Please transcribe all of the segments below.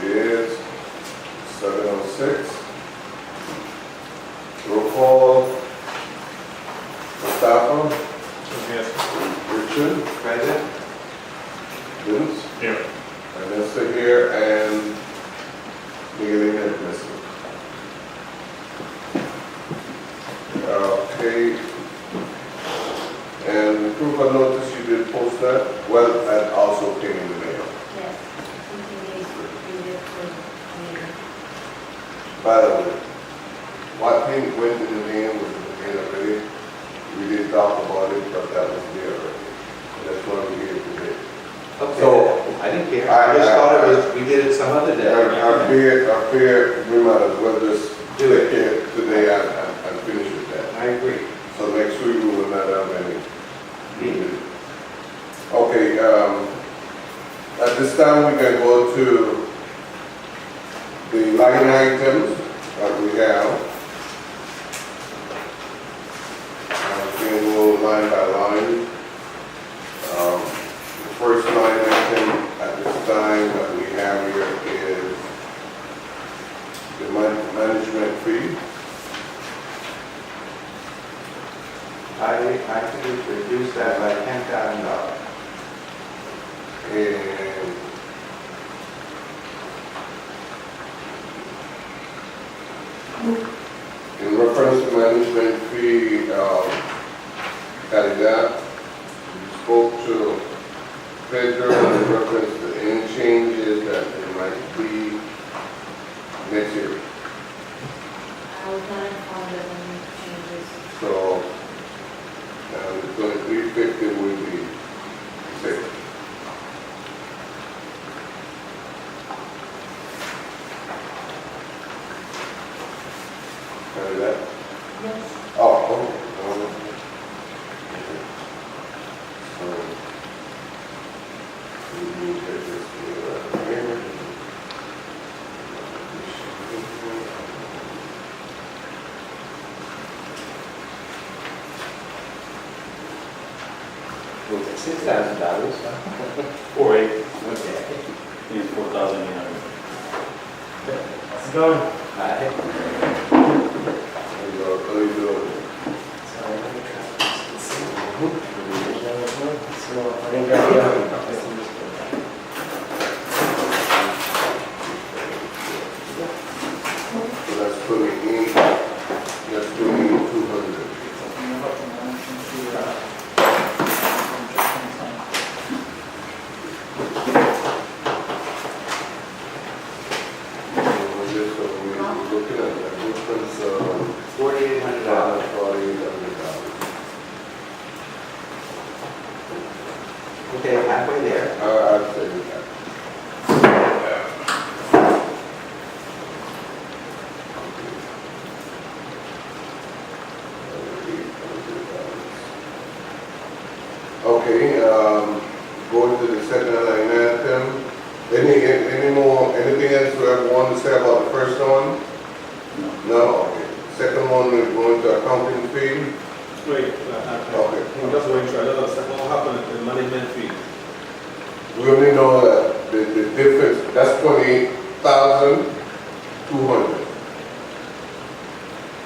is 7:06. Roll call. Mustafa, Yes. Richard, Present? Vince, Here. Vanessa here, and Miguelina is missing. Okay. And proof of notice, you did post that? Well, that also came in the mail. Yes, we did it for, By the way, what thing went in the mail was in the mail already. We didn't talk about it, but that was there already. And that's why we're here today. Okay, So, I didn't care. I I just thought it was, we did it some other day. I fear we might as well just Do it. take it today and finish with that. I agree. So next week we will not have any. Meeting. Okay, at this time we can go to the line items that we have. We can go line by line. The first line item at this time that we have here is the management fee. I think we should reduce that by $10,000. And in reference to management fee, Calidad, we spoke to Pedro in reference to any changes that there might be next year. I was not informed of any changes. So, the 2350 will be safe. Calidad? Yes. Oh, okay. So, we need to get this here. $6,000. 4,800. Okay. He's 4,800. How's it going? Aye. There you go, how you doing? So that's 28, that's 200. So we're looking at the difference of $4,800. $4,800. Okay, halfway there. I'd say that. Okay, going to the second line item. Any more, anything else you ever want to say about the first one? No? Okay. Second one, we're going to accounting fee. Wait, Okay. I'm just going through. I don't understand what happened in the management fee. We only know that the difference, that's 28,200.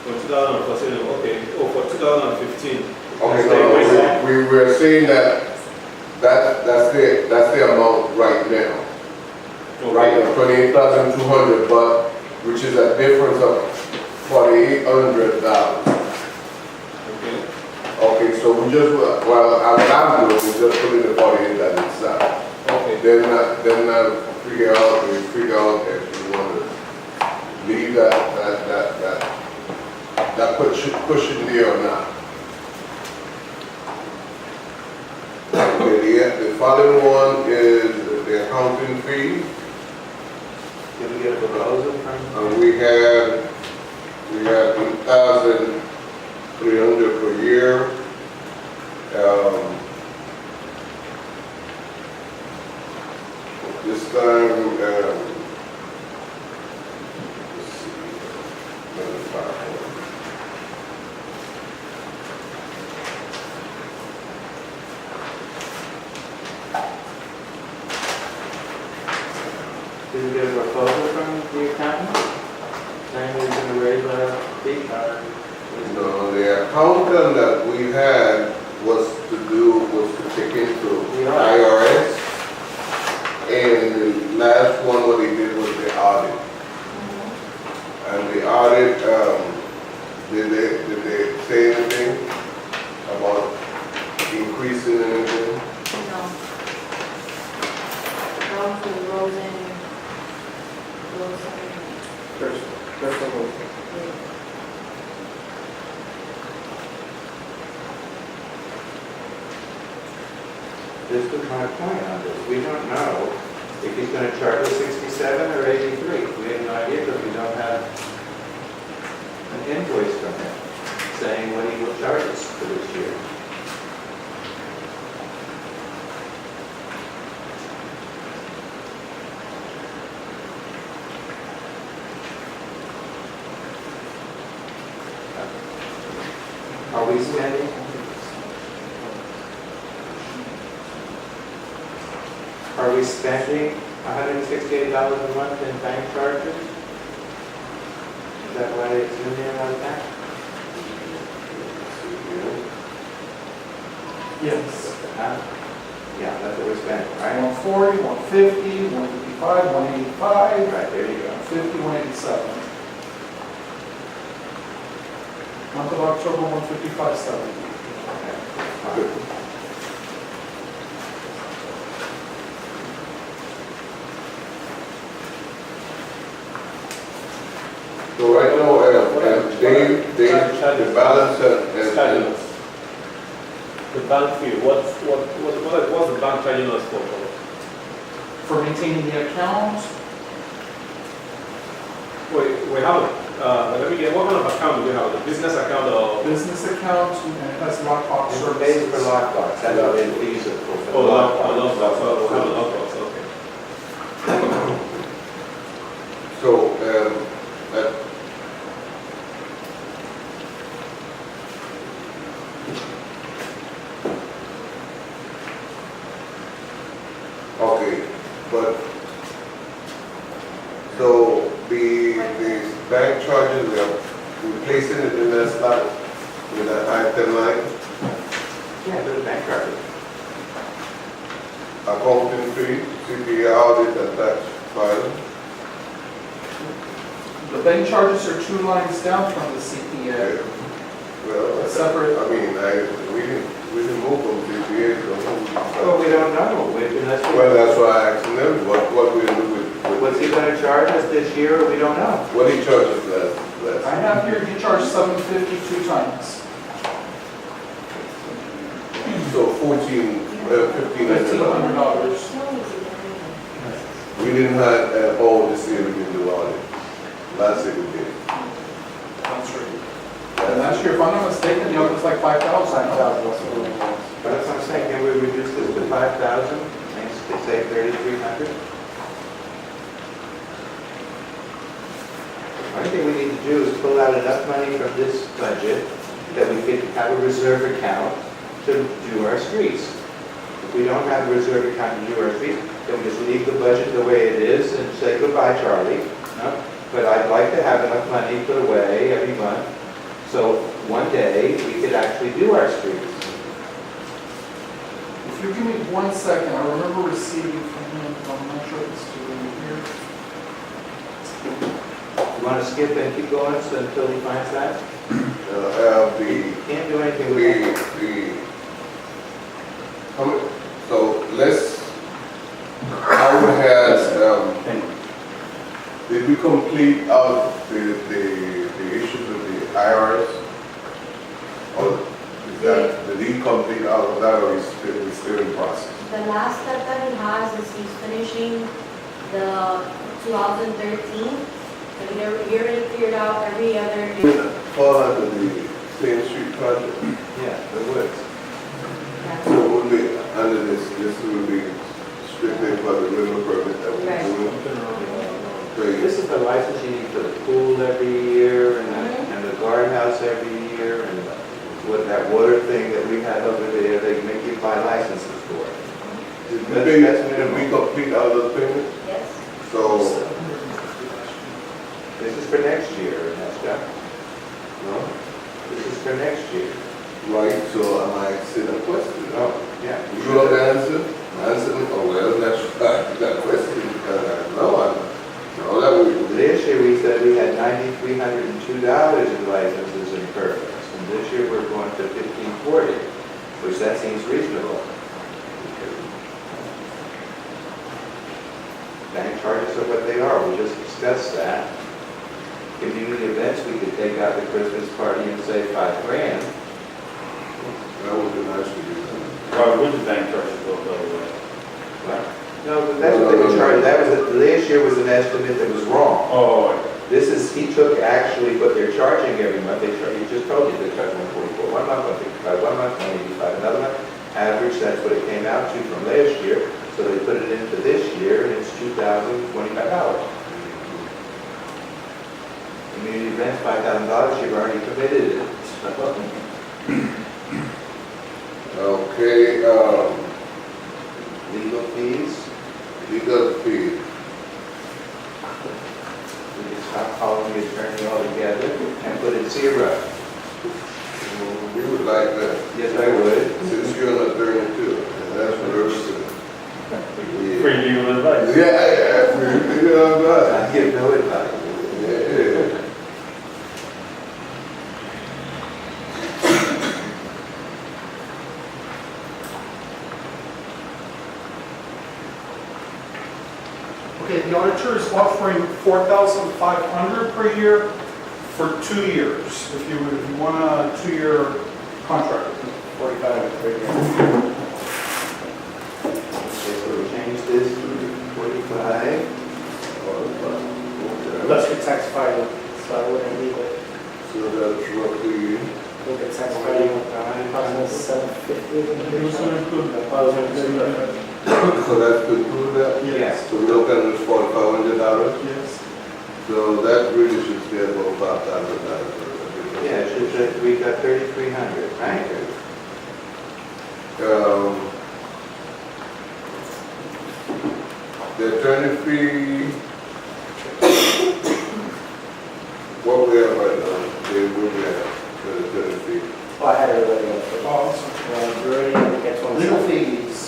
For 2014, okay. Oh, for 2015. Okay, no, we were saying that's the amount right now. Right now, 28,200, but which is a difference of $4,800. Okay. Okay, so we just, well, what I'm doing is just putting the 48 that inside. Okay. Then I figure out if we want to leave that cushion there or not. Okay, the following one is the accounting fee. Did we get a proposal from? We have 8,300 per year. This time, let's see, another 500. Did we get a proposal from the accountant? Saying we're gonna raise our fee, No, the accountant that we had was to check into The IRS. And the last one, what he did was the audit. And the audit, did they say anything about increasing anything? No. Down to Rosen. There's a little. this was my point on this. We don't know if he's gonna charge us 67 or 83. We have no idea because we don't have an invoice from him saying what he will charge us for this year. Are we spending? Are we spending $168 a month in bank charges? Is that why it's in there like that? Yes. Yeah, that's what we're spending, right? 140, 150, 155, 185, Right, there you go. 50, 187. Month of October, 155.70. Okay. So right now, the balance and Charging us. The bank fee, what's the bank charging us for? For maintaining the account, We have, let me get, what kind of account do we have? The business account or? business account, and it has lockbox It's for base services. for lockbox, that's what it is for. Oh, lockbox, so we have a lockbox, okay. so, that, okay, but, so the bank charges, we are replacing it in that slot with that item line, Yeah, there's bank charges. accounting fee, CPA audit and tax filing. The bank charges are 2 lines down from the CPA. Well, A separate, I mean, we didn't move from CPA to Well, we don't know, unless well, that's why I asked them what we do with. what's he gonna charge us this year, we don't know. What he charges last? I have here, he charged $750 2 times. So 1,500. $1,500. We didn't have, oh, this year we didn't do audit. Last year we did. That's right. And last year, if I'm not mistaken, the other was like 5,000. But that's what I'm saying, can we reduce this to 5,000, and say 3,300? One thing we need to do is pull out enough money from this budget that we could have a reserve account to do our streets. If we don't have a reserve account to do our streets, then we just leave the budget the way it is and say goodbye, Charlie. No? But I'd like to have enough money put away every month, so one day we could actually do our streets. If you give me 1 second, I remember receiving from him, I'm not sure if it's still in here. You want to skip and keep going until he finds that? Can't do anything with that. So let's, how we had, did we complete out the issues with the IRS? Or is that, did he complete out of that, or is we still in process? The last step that he has is he's finishing the 2013. So he already cleared out every other. Fall under the State Street project. Yeah, it would. So it would be under this would be strictly for the river permit that we're Right. doing. Great. This is the license you need for the pool every year and the guardhouse every year and what that water thing that we have over there, they make you buy licenses for. Did we complete all those payments? Yes. So This is for next year, Ernesto. No? This is for next year. Right, so am I asking a question? No, yeah. You know the answer? Answer me, oh, well, that's, that question, because I know that we, This year, we said we had $9,302 in licenses and permits, and this year we're going to 1,540, which that seems reasonable. Bank charges are what they are, we just discussed that. Community events, we could take out the Christmas party and say $5,000. that would be nice to do that. Why would the bank charge go the other way? No, but that's what they were charging, that was, last year was an estimate that was wrong. Oh, This is, he took actually what they're charging every month, he just told you they're charging 144, 1 month 155, 1 month 185, another month, average, that's what it came out to from last year, so they put it into this year, and it's $2,025. Community events, $5,000, you've already committed it. Okay, Legal fees, legal fee. we can stop calling the attorney altogether and put it 0. We would like that. Yes, I would. Since you're an attorney too, and that's what we're saying. free legal advice. Yeah, we do that. I give no advice. Yeah. Okay, the auditor is offering $4,500 per year for 2 years. If you want a 2-year contract. 45 per year. Okay, so we change this to 45. Unless you're tax filing, so I wouldn't leave it. So that's roughly, Look at tax filing, approximately $750. It was going to include that. so that's to do that? Yes. So we look at this $4,500, Yes. so that really should stay about $5,000. Yeah, it should, we got 3,300, right? The attorney fee, what we have right now, they will have the attorney fee. Oh, I had it already. Oh, sorry. We're already going to get Legal 27. fees.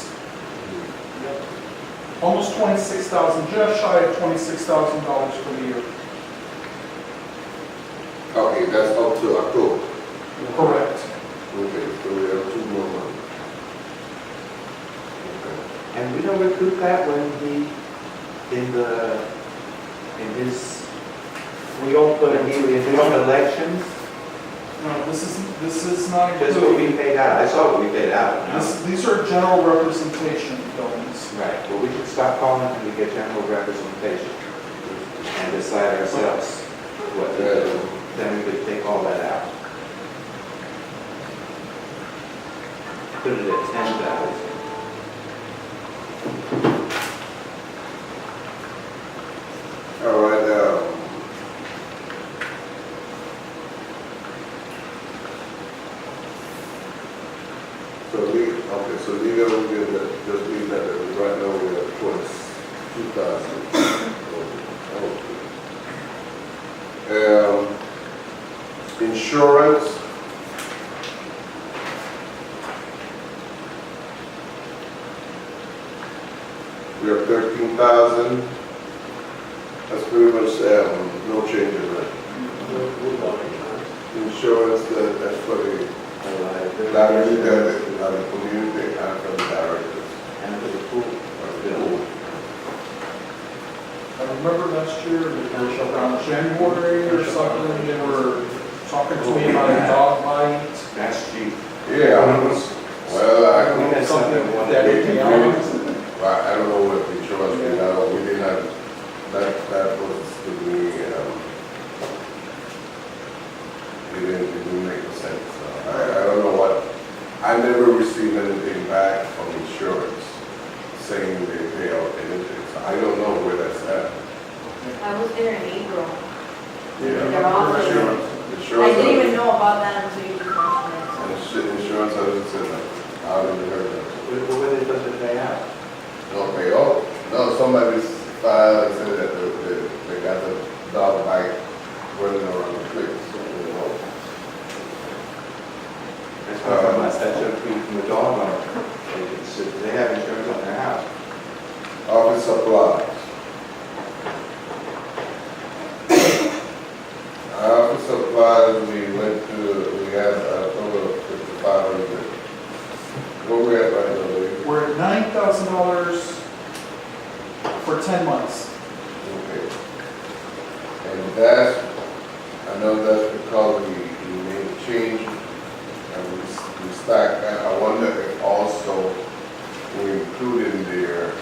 Almost $26,000, just shy of $26,000 for the year. Okay, that's up to October. Correct. Okay, so we have 2 more months. Okay. And we don't recoup that when he, in his, We don't put when it he, in, in his elections, No, this is not just what we including, paid out. I saw what we paid out. no? these are general representation billings. Right, well, we should stop calling it and we get general representation and decide ourselves what to do. Then we could take all that out. Put it at 10,000. All right, so legal, we're gonna just leave that, right now we're at 2,000. Insurance. We have 13,000. That's pretty much, no changes there. Insurance, that's for the directors, the community, and for the directors. And for the pool. I remember last year, around January or something, they were talking to me about a dog bite. That's cheap. Yeah, well, We had something one That day. anything else? I don't know what the insurance, we did not, that was to me, it didn't make sense. I don't know what, I never received anything back from insurance saying they pay out anything, so I don't know where that's at. I was there in April. Yeah. They're offering it. I Insurance, didn't even know about that until you just mentioned it. insurance, I just said, I haven't heard that. What were they supposed to pay out? Okay, oh, no, somebody filed and said that they got the dog bite 10 months. Okay. And that's, I know that's because we made a change and we stacked that. I wonder if also we included in there,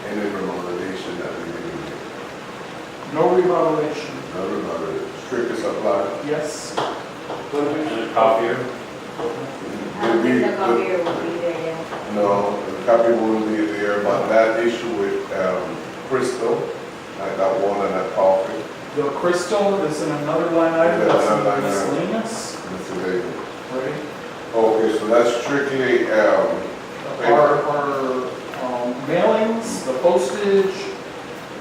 any remodelation that we did. No remodelation. No remodelation, strictly supply. Yes. And a copier. I don't think the copier will be there yet. No, the copy won't be there, but that issue with, Crystal, like that one and that coffee. The crystal is in another line item, Yeah, that's another in line the item. miscellaneous, Mr. David. right? Okay, so that's strictly, Our mailings, the postage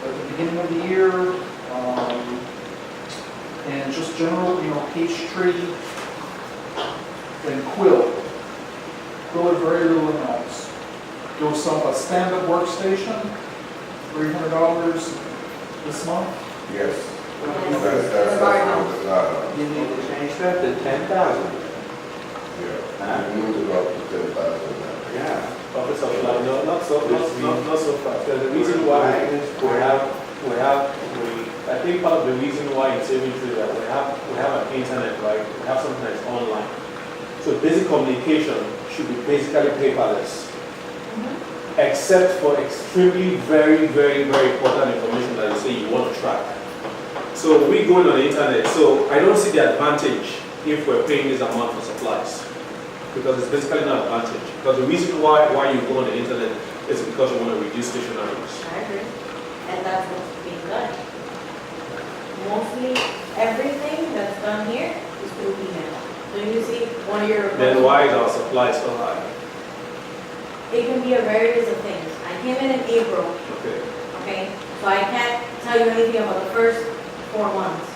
at the beginning of the year, and just general, peach tree and quill. Quill at very little amounts. Goes up a stand-up workstation, $300 this month. yes. Yes. That's The guardhouse. not, You need to change that to 10,000. yeah. We moved it up to 10,000 now. Yeah. Office supply, no, not so fast. There's a reason why I think part of the reason why it's saving is that we have an internet, right? We have something that's online. So basic communication should be basically paperless, except for extremely very, very, very important information that you say you want to track. So we going on the internet, so I don't see the advantage if we're paying this amount for supplies. Because it's basically not an advantage. Because the reason why you go on the internet is because you want to reduce stationaries. I agree. And that's what's being done. Mostly everything that's done here is through email. So you see one of your. Then why is our supply so high? It can be a variety of things. I came in April, Okay. okay? So I can't tell you anything about the first 4 months.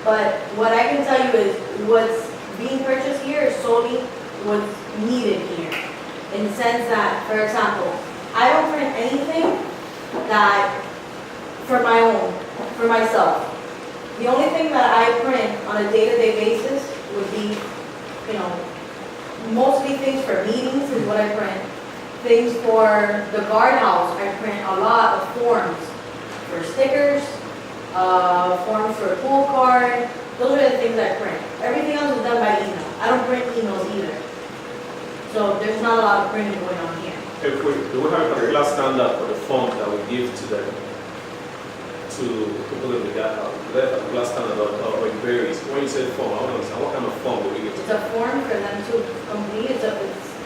But what I can tell you is what's being purchased here is solely what's needed here. In the sense that, for example, I don't print anything that, for my own, for myself. The only thing that I print on a day-to-day basis would be, mostly things for meetings is what I print. Things for the guardhouse, I print a lot of forms for stickers, forms for a pool card. Those are the things I print. Everything else is done by email. I don't print emails either. So there's not a lot of printing going on here. If we do we have a particular standard for the form that we give to them to people in the guardhouse? Do they have a particular standard or it varies? When you say form, I want to understand what kind of form do we give to It's them? a form for them to complete.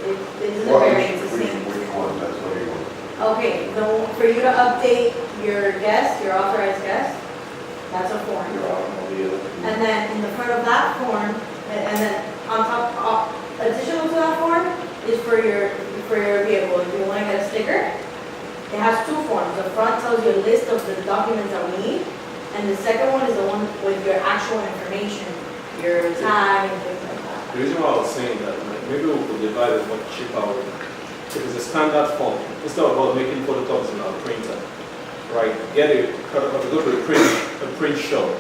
It isn't Well, very, it's the which same. one, that's what you want. Okay, for you to update your guest, your authorized guest, that's a form. Your automobile. And then in the front of that form, and then on top, additional to that form is for your vehicle. If you want to get a sticker, it has 2 forms. The front tells you a list of the documents that we need, and the second one is the one with your actual information, your tag and things like that. The reason why I was saying that, like, maybe we could divide it much cheaper. If it's a standard form, instead of us making photocopies in our printer, right? Get a go to a print shop,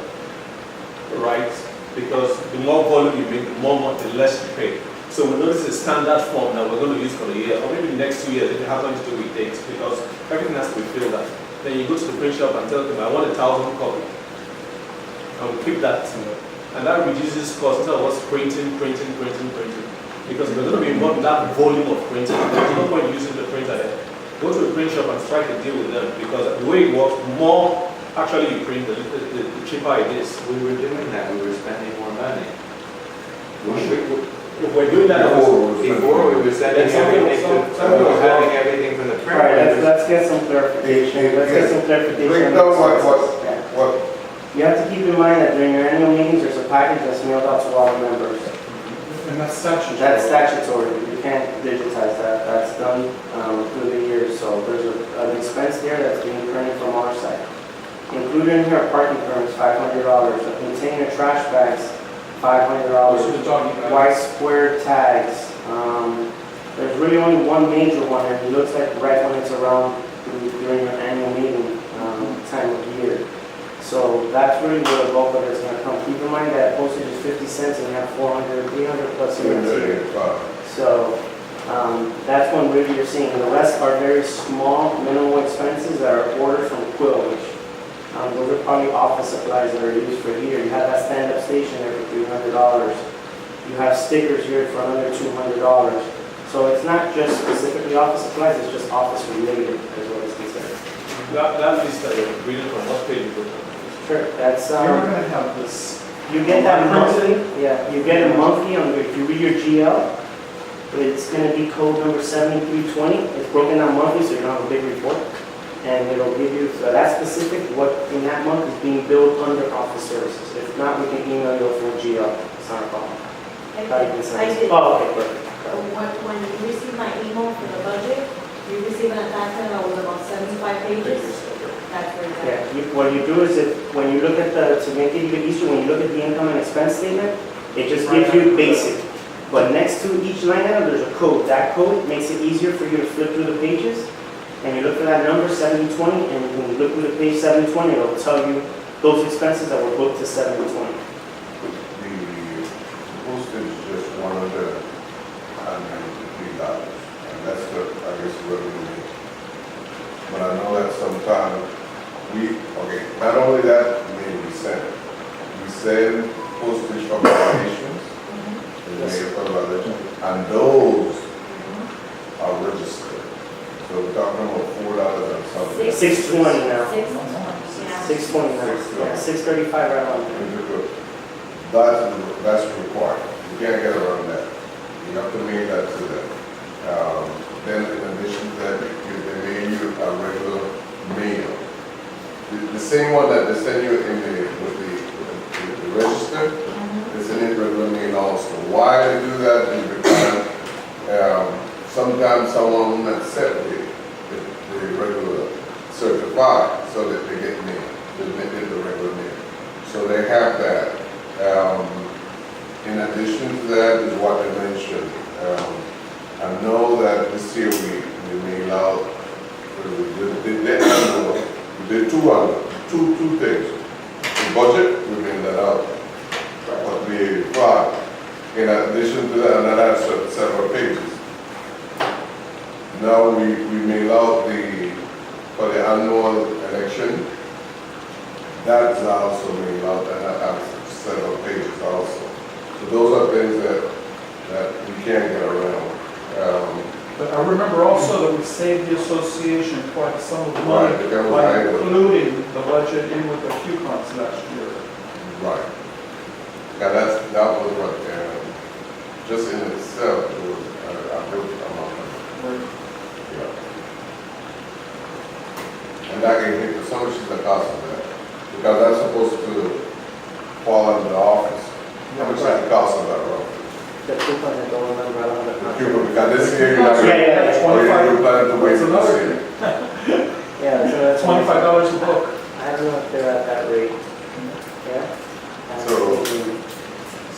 right? Because the more volume you make, the less you pay. So we know this is a standard form that we're going to use for the year, or maybe the next 2 years if it has nothing to do with dates, because everything has to be filled out. Then you go to the print shop and tell them, I want 1,000 copies. And we keep that. And that reduces cost instead of us printing. Because if we're going to be involved in that volume of printing, there's no point using the printer there. Go to the print shop and strike a deal with them, because the way it works, more actually you print, the cheaper it is. We were doing that, we were spending more money. If we're doing that, Before we were sending everything, we were having everything from the All right, printer. let's get some clarification. Let's get some clarification. Break on down the Yeah. what, You have to keep in mind that during your annual meetings, there's a package that's mailed out to all the members. And that's statutory. That's statutory, you can't digitize that, that's done through the years, so there's an expense there that's being printed from our side. Included in here are parking permits, $500, a container trash bags, $500, Which we're talking about. white square tags. There's really only one major one, and it looks like right when it's around during your annual meeting time of year. So that's really where the bulk of it's gonna come. Keep in mind that postage is 50 cents and you have 400, 300 plus units here. So, That's one really you're seeing. The rest are very small, minimal expenses that are ordered from Quill, which those are probably office supplies that are used for here. You have that stand-up station there for $300. You have stickers here for another $200. So it's not just specifically office supplies, it's just office related as well as considered. That list that you're reading from, what page is it? Sure, that's, You're not gonna have this. you get that monthly, yeah, you get it monthly on, if you read your GL, it's gonna be code number 7320. It's broken down monthly, so you don't have a big report. And it'll give you, so that's specific, what in that month is being billed under office services. If not, we can email you a full GL, it's not a problem. I I did. Oh, okay, perfect. When you received my email for the budget, you received an attachment that was about 75 pages. That's where it's Yeah, at. what you do is when you look at to make it even easier, when you look at the income and expense statement, it just gives you basic. But next to each line item, there's a code. That code makes it easier for you to flip through the pages. And you look for that number, 7020, and when you look through the page 720, it'll tell you those expenses that were booked to 720. The postage is just $193, and that's the, I guess, what we need. But I know that sometimes not only that, we send postage from violations, and those are registered. So we're talking about $4 and something. 620 now. 620, yeah. 620 now. Yeah, 635 right on there. That's required. You can't get around that. You have to mail that to them. Then in addition to that, they mail you a regular mail. The same one that they send you in with the register, they send you regular mail also. Why they do that is because sometimes someone won't accept the regular certified, so that they get mail. They get the regular mail. So they have that. In addition to that is what they mentioned. I know that this year we mail out, we did two things. The budget, we mailed that out, what we 85. In addition to that, and that has several pages. Now we mail out for the annual election. That is also mailed out, and that has several pages also. So those are things that we can't get around. But I remember also that we saved the association quite some of the money Right, that was by right. including the budget in with the coupons last year. Right. Yeah, that was what, just in itself, it was a good amount of money. Yeah. And that can hit, so much is the cost of that, because that's supposed to fall under the office. How much is the cost of that, roughly? The coupons, I don't remember, I don't have the contract. Cuba, because this year you're not. Yeah. You're planning to wait That's for another this year. Yeah, so that's $25 a book. I don't know if they're at that rate. Yeah?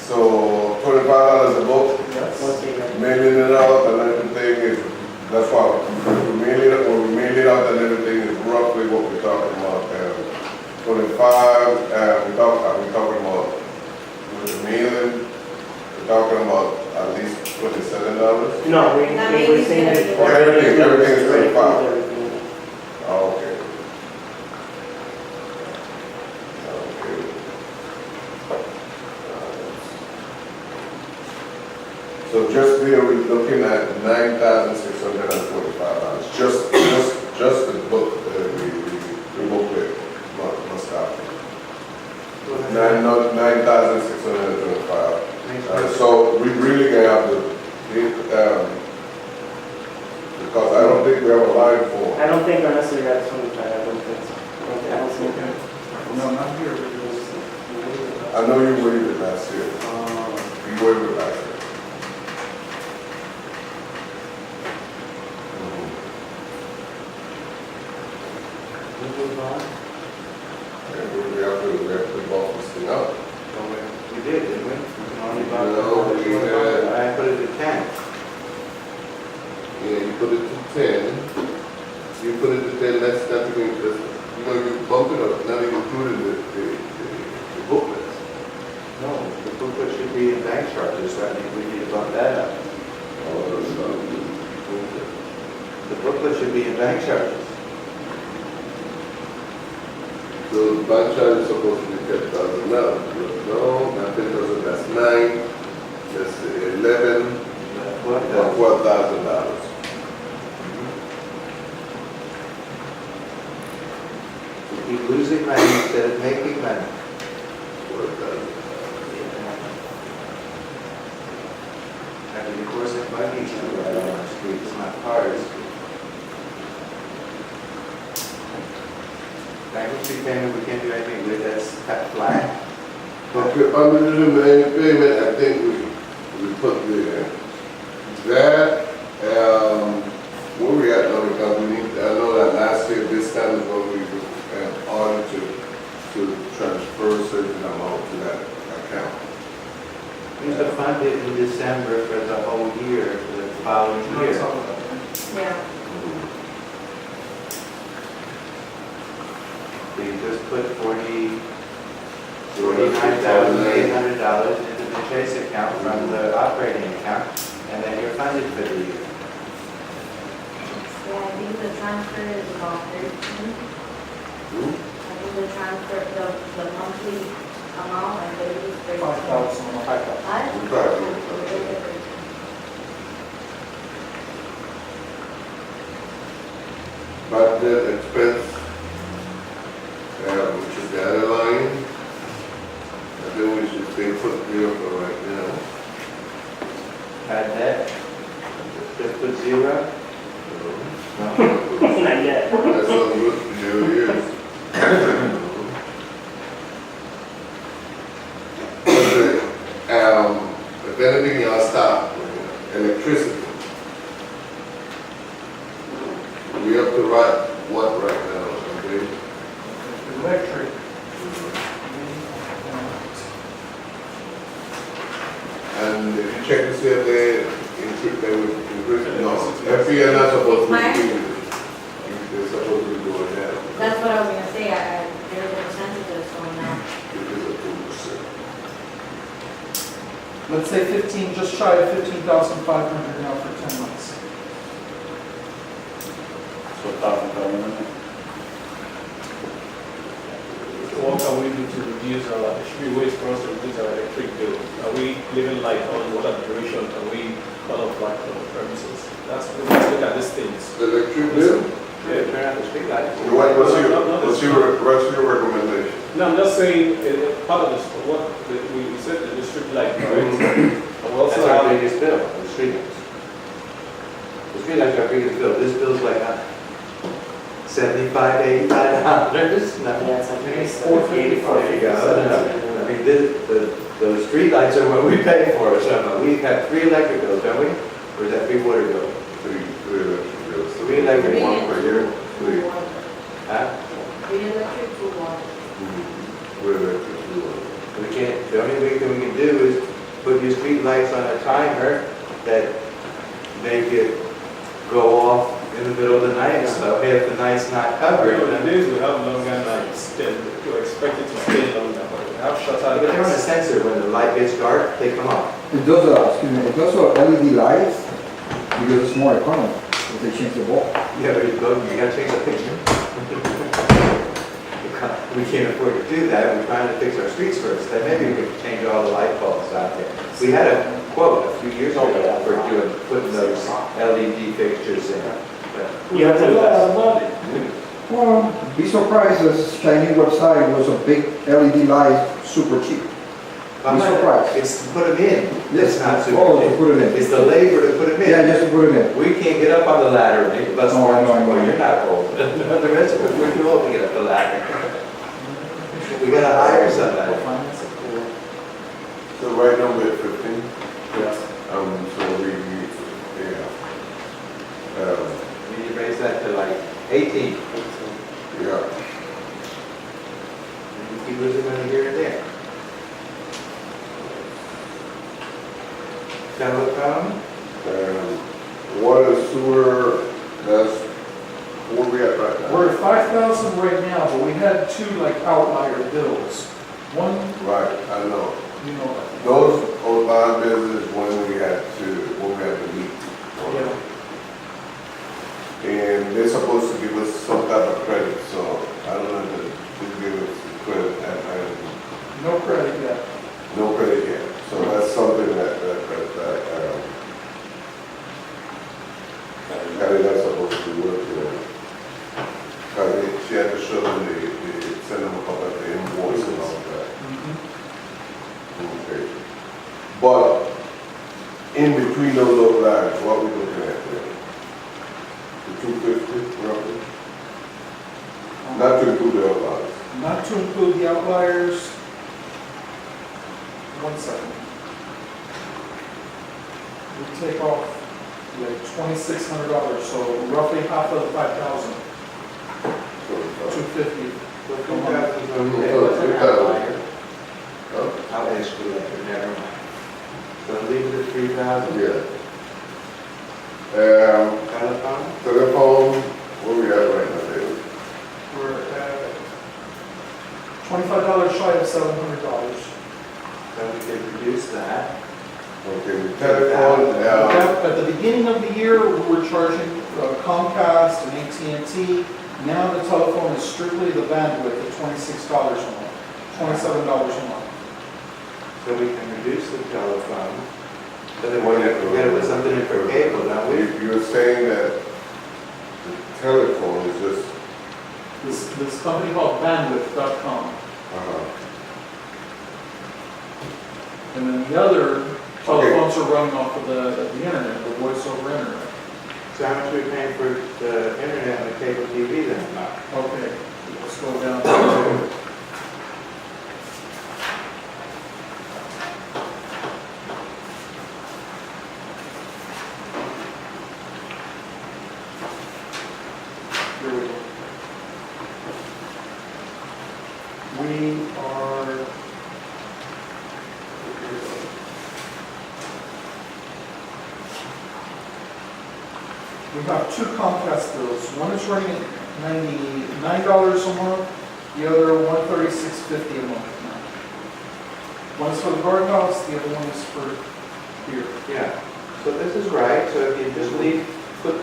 So $25 a book, Yes. Once a year. mailing it out and everything is, that's why when we mail it out and everything is roughly what we're talking about. 25, we're talking about with the mailing, we're talking about at least $27. No, we That were maybe saying it's that. gonna be- Everything is Everything. 25. Everything. Oh, okay. Okay. So just here, we're looking at $9,645. Just the book, the booklet must have. 9,625. So we really gonna have to, because I don't think we have a line for. I don't think unless they're at 25, I don't think so. I don't see it. No, not here. I know you waived it last year. You waived it last year. And we have to bulk this thing up. We did, didn't we? We can only buy No, we had- I put it at 10. Yeah, you put it to 10. You put it to 10, that's not even, you bump it up, not even including the booklets. No, the booklet should be in bank charges, so I think we need to bump that up. Oh, The booklet should be in bank charges. So the bank charge is supposed to be 10,000 now. No, not 10,000, that's 9, that's 11, What or $12,000. We keep losing money instead of making money. After the course of buggies right on our streets, not cars. Bankruptcy payment, we can't do anything with, that's cut flat. Okay, under the main payment, I think we put that, where we at now, because we need, I know that last year, this time is when we ordered to transfer certain amount to that account. We used to fund it in December for the whole year, for the following year. Yeah. So you just put $49,800 into the Chase account from the operating account, and then you're funded for the year. Yeah, I think the transfer is about 13. I think the transfer, the monthly amount, I believe is 13. 5,000. Budget expense, which is the other line. I think we should stay put there for right now. Add that, just put zero. No. Not yet. That's not good for 0 years. If anything, y'all stop electricity. We have to write what right now, okay? Electric. And if you check to see if they would increase, no, every year not supposed to be doing it. They're supposed to be doing that. That's what I was gonna say, there's a percentage that's going down. It is a 2%. Let's say 15, just shy of 15,500 now for 10 months. So $1,000. So what can we do to reduce our, there should be ways for us to reduce our electric bill? Are we living light on what are the duration? Can we cut off light on the premises? Let's look at these things. The electric bill? Yeah, turn out the street lights. What's your recommendation? No, I'm just saying, part of this, what, we said the street light, right? And we also That's our have, biggest bill, the street lights. The street lights are our biggest bill. This bill's like $75, $85. Nothing. Yeah, it's like it's 450, 450. I mean, the street lights are what we pay for, so we have 3 electric bills, don't we? Or is that 3 water bills? Three electric bills. 3 electric, Three 1 per year. Two water. Huh? 3 electric, 2 water. With electric bill. We can't, the only thing we can do is put your street lights on a timer that make it go off in the middle of the night, so if the night's not covered, the then days we have longer nights, then we're expected to stay longer, but we have shorter but they're on a nights. sensor, when the light gets dark, they come off. It does, excuse me, it does LED lights because it's more economical if they change the bulb. Yeah, but you gotta change the picture. We can't afford to do that, we're trying to fix our streets first, then maybe we could change all the light bulbs out there. We had a quote a few years ago for putting those LED fixtures in. But You have to invest. Well, be surprised, this Chinese website was a big LED light, super cheap. I'm Be not- surprised. It's to put them in, it's not super. Oh, to put it in. It's the labor to put them in. Yeah, just to put it in. We can't get up on the ladder, make the bus No, I know, I know. well, you're not old. The rest of us, we're too old to get up the ladder. We gotta hire somebody. So right now we're at 15. Yes. So we, yeah. We need to raise that to like 18. Yeah. We keep losing money here and there. Telecom, Water, sewer, that's where we at right now. We're at 5,000 right now, but we had 2 like outlier bills. One, Right, I know. you know, Those old line business when we had to meet. yeah. and they're supposed to give us some type of credit, so I don't know if they give us credit, No credit yet. no credit yet. So that's something that Kelly not supposed to work with. Because she had to show them send them a couple of the invoices and all that. Okay. But in between those little lines, what we looking at there? The 250 roughly? Not to include the outlines. Not to include the outliers. 1 second. We take off like $2,600, so roughly half of the 5,000, 250. So 2,000 is okay, what's an outlier? I'll exclude that, never mind. So leave it at 3,000. Yeah. Telephone? Telephone, what we have right now, David? We're at $25 shy of $700. So we can reduce that. Okay, the telephone, At the beginning of the year, we were charging Comcast and AT&T. Now the telephone is strictly the bandwidth at $26 a month, $27 a month. So we can reduce the telephone. But then we're gonna put something in for cable, don't we? you're saying that the telephone is just, This company called bandwidth.com. And then the other telephones are running off of the internet, the voice over internet. So how much are we paying for the internet and the cable TV then? Okay, let's go down to here we go. We are we have two Comcast bills. One is running at $99 a month, the other $136.50 a month now. One's for the guardhouse, the other one is for here. Yeah, so this is right, so if you just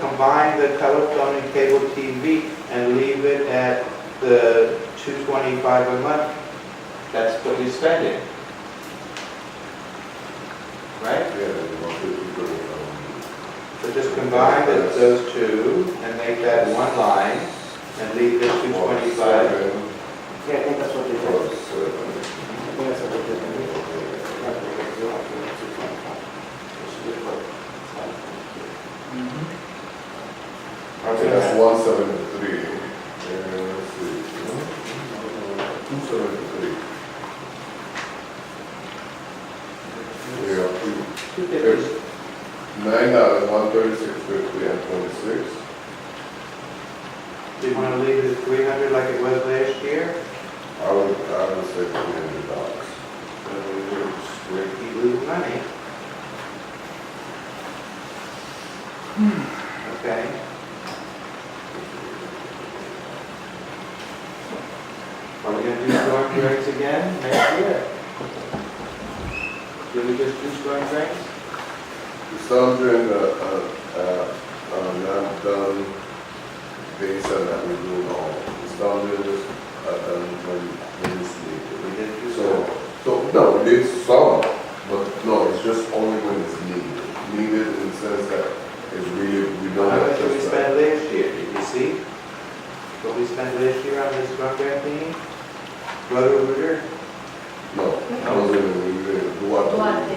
combine the telephone and cable TV and leave it at the $225 a month, that's what we spend it. Right? So just combine those two and make that one line and leave this 225. Yeah, I think that's what they did. I think that's what they did. I think that's 173. Let's see. 273. Yeah, $250. $9, 136.50 and 26. Do you want to leave it at 300 like it was last year? I would say $300. So we're keep losing money. Okay. Are we gonna do storm drains again next year? Did we just do storm drains? The storm drain, not done based on that we do all. The storm drain is done when it's needed. We did do No, we did some, but no, it's just only when it's needed. Needed in the sense that it's really, we don't How have much did we to. spend last year? Did you see? What we spent last year on this storm drain thing? Roto-Rooter? No, I was in the Duarte. Duarte.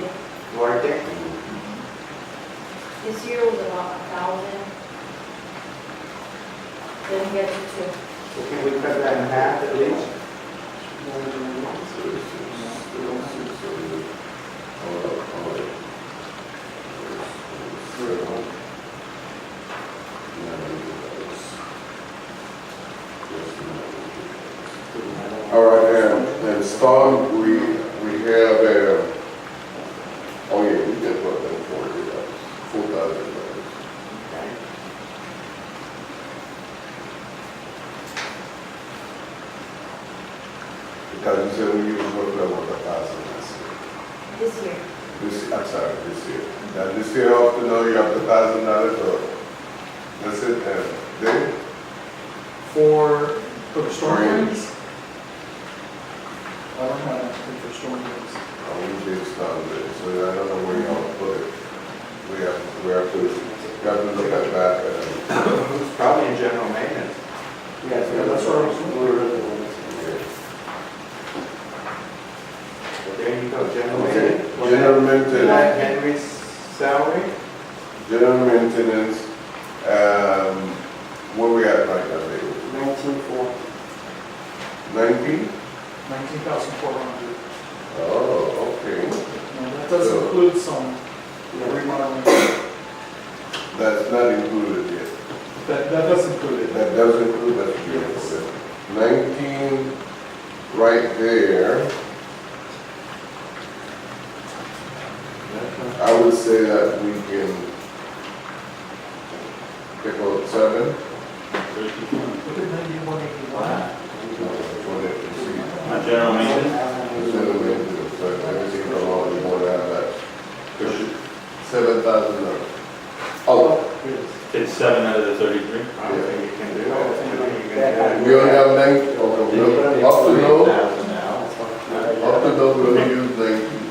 Duarte? This year was about 1,000. Then get to 2. So can we cut that in half at least? All right, and storm, we have oh yeah, we did put them $4,000. Okay. Because you said we used roughly about 1,000 last year. This year. I'm sorry, this year. Now, this year, up to know you have $1,000 or? That's it, Dave? For the storm Drains. drains? I don't have anything for storm drains. We did start with it, so I don't know where y'all put it. We have to look at that. It's probably in general maintenance. Yes, Yeah, that's what I was But there you go, general Okay, maintenance. general Was maintenance, that Henry's salary? general maintenance, where we at right now, Dave? 19.4. 19? 19,400. Oh, okay. And that does So- include some remodeling. That's not included yet. That does include it. That does include, that's beautiful. 19 right there. I would say that we can pick out 7. Look at 9181. My general maintenance, Everything along, you want to have that. $7,000. Oh, it's 7 out of the 33. I don't think you can do that. I think you can do we only have 9, okay, up to no, now. up to no, we only use 19.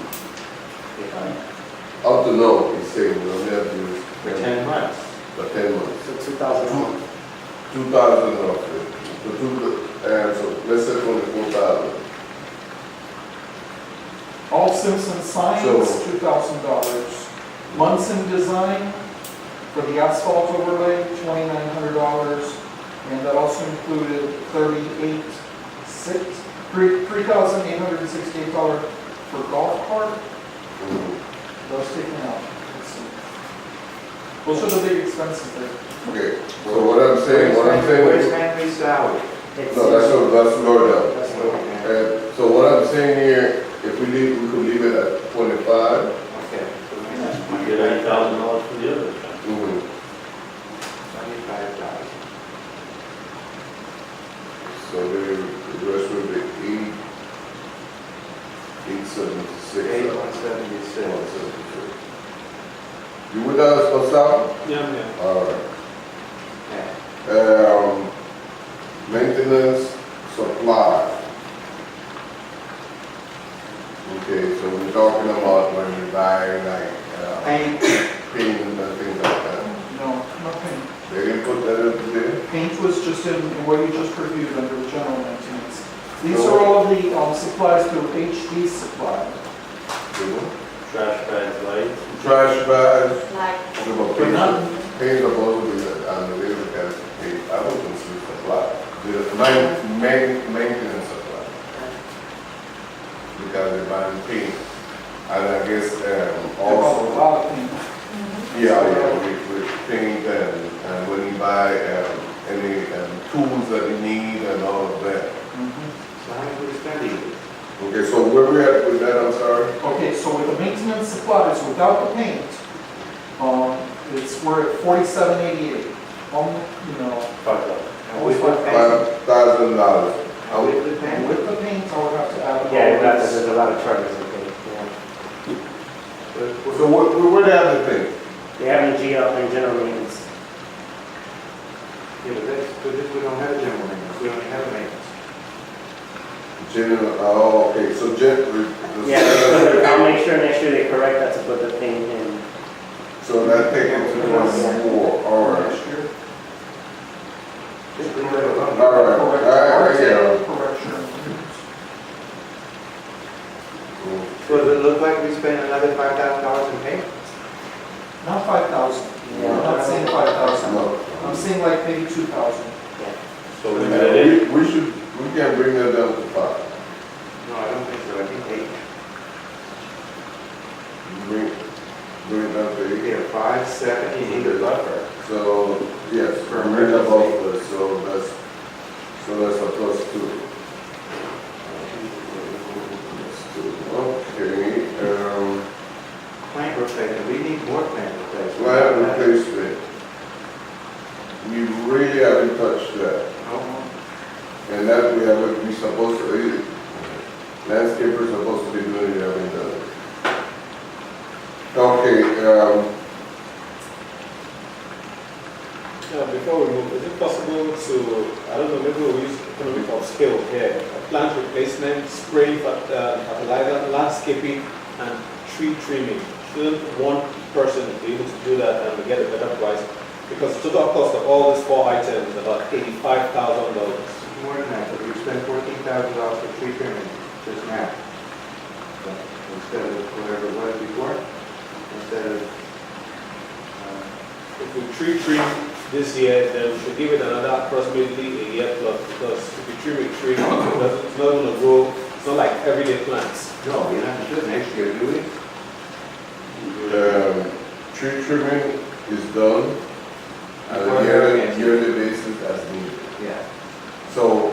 Up to no, he's saying, we only have to use For 10 months. for 10 months. So 2,000 a month. 2,000 roughly. So let's say 24,000. All Simpson signs, So- $2,000. Munson Design for the asphalt overlay, $2,900. And that also included $3,868 for golf cart. Those taken out. Let's see. Those are the big expenses there. Okay, so what I'm saying, Where's Henry's salary? no, that's lower down. That's lower. And so what I'm saying here, if we could leave it at 25. Okay. You get $8,000 for the other. Mhm. $75. So the rest would be 876. 176. You with us, what's up? Yeah, yeah. All right. Yeah. Maintenance supply. Okay, so we're talking about when we buy like, Paint. paint and things like that. No, no paint. They didn't put that up there? Paint was just in what you just reviewed under the general maintenance. These are all of the supplies through HD Supply. Trash bags, lights. Trash bags, Like, But not, paint supposed to be unbelievable kind of paint. I would consider supply. The maintenance supply. Because they buy paint. And I guess a also, lot of paint. yeah, with paint and when you buy any tools that you need and all of that. So how much we spending? Okay, so where we at with that, I'm sorry? Okay, so with the maintenance supplies, without the paint, we're at $47.88. You know, And with the paint? $5,000. And with the and paint? with the paint, I would have to add. Yeah, there's a lot of charges in paint. Yeah. So where they have the paint? They have in general maintenance. Yeah, but this, we don't have a general maintenance, we only have a maintenance. General, oh, okay, so Yeah, I'll make sure next year they correct that to put the paint in. So that takes it to 1 more, all right. Next year. Just leave it alone. All right, yeah. Correction. So does it look like we spent another $5,000 in paint? Not 5,000. Yeah. I'm not saying 5,000. No. I'm saying like maybe 2,000. So we got it. We can bring that down to 5. No, I don't think so, I think 8. Bring it down to 8. Yeah, 5, 7, you need a buffer. So, yes, For bring it emergency. above, so that's a plus 2. Okay, Plant replacement, we need more plant replacement. plant replacement. We really haven't touched that. No. And that we supposed to, landscapers supposed to be doing it, haven't done it. Okay, before we move, is it possible to, I don't know, maybe we'll use economic of scale here, plant replacement, spraying fertilizer, landscaping, and tree trimming? Shouldn't one person be able to do that and we get a better price? Because the total cost of all these 4 items is about $85,000. More than that, but we spent $14,000 for tree trimming just now. But instead of whatever it was before, instead of, If we tree trim this year, then we should give it another approximately a year plus, because if you trim a tree, it's not going to grow, it's not like everyday plants. no, you're not doing next year, do we? Tree trimming is done on a yearly basis as needed. Yeah. So,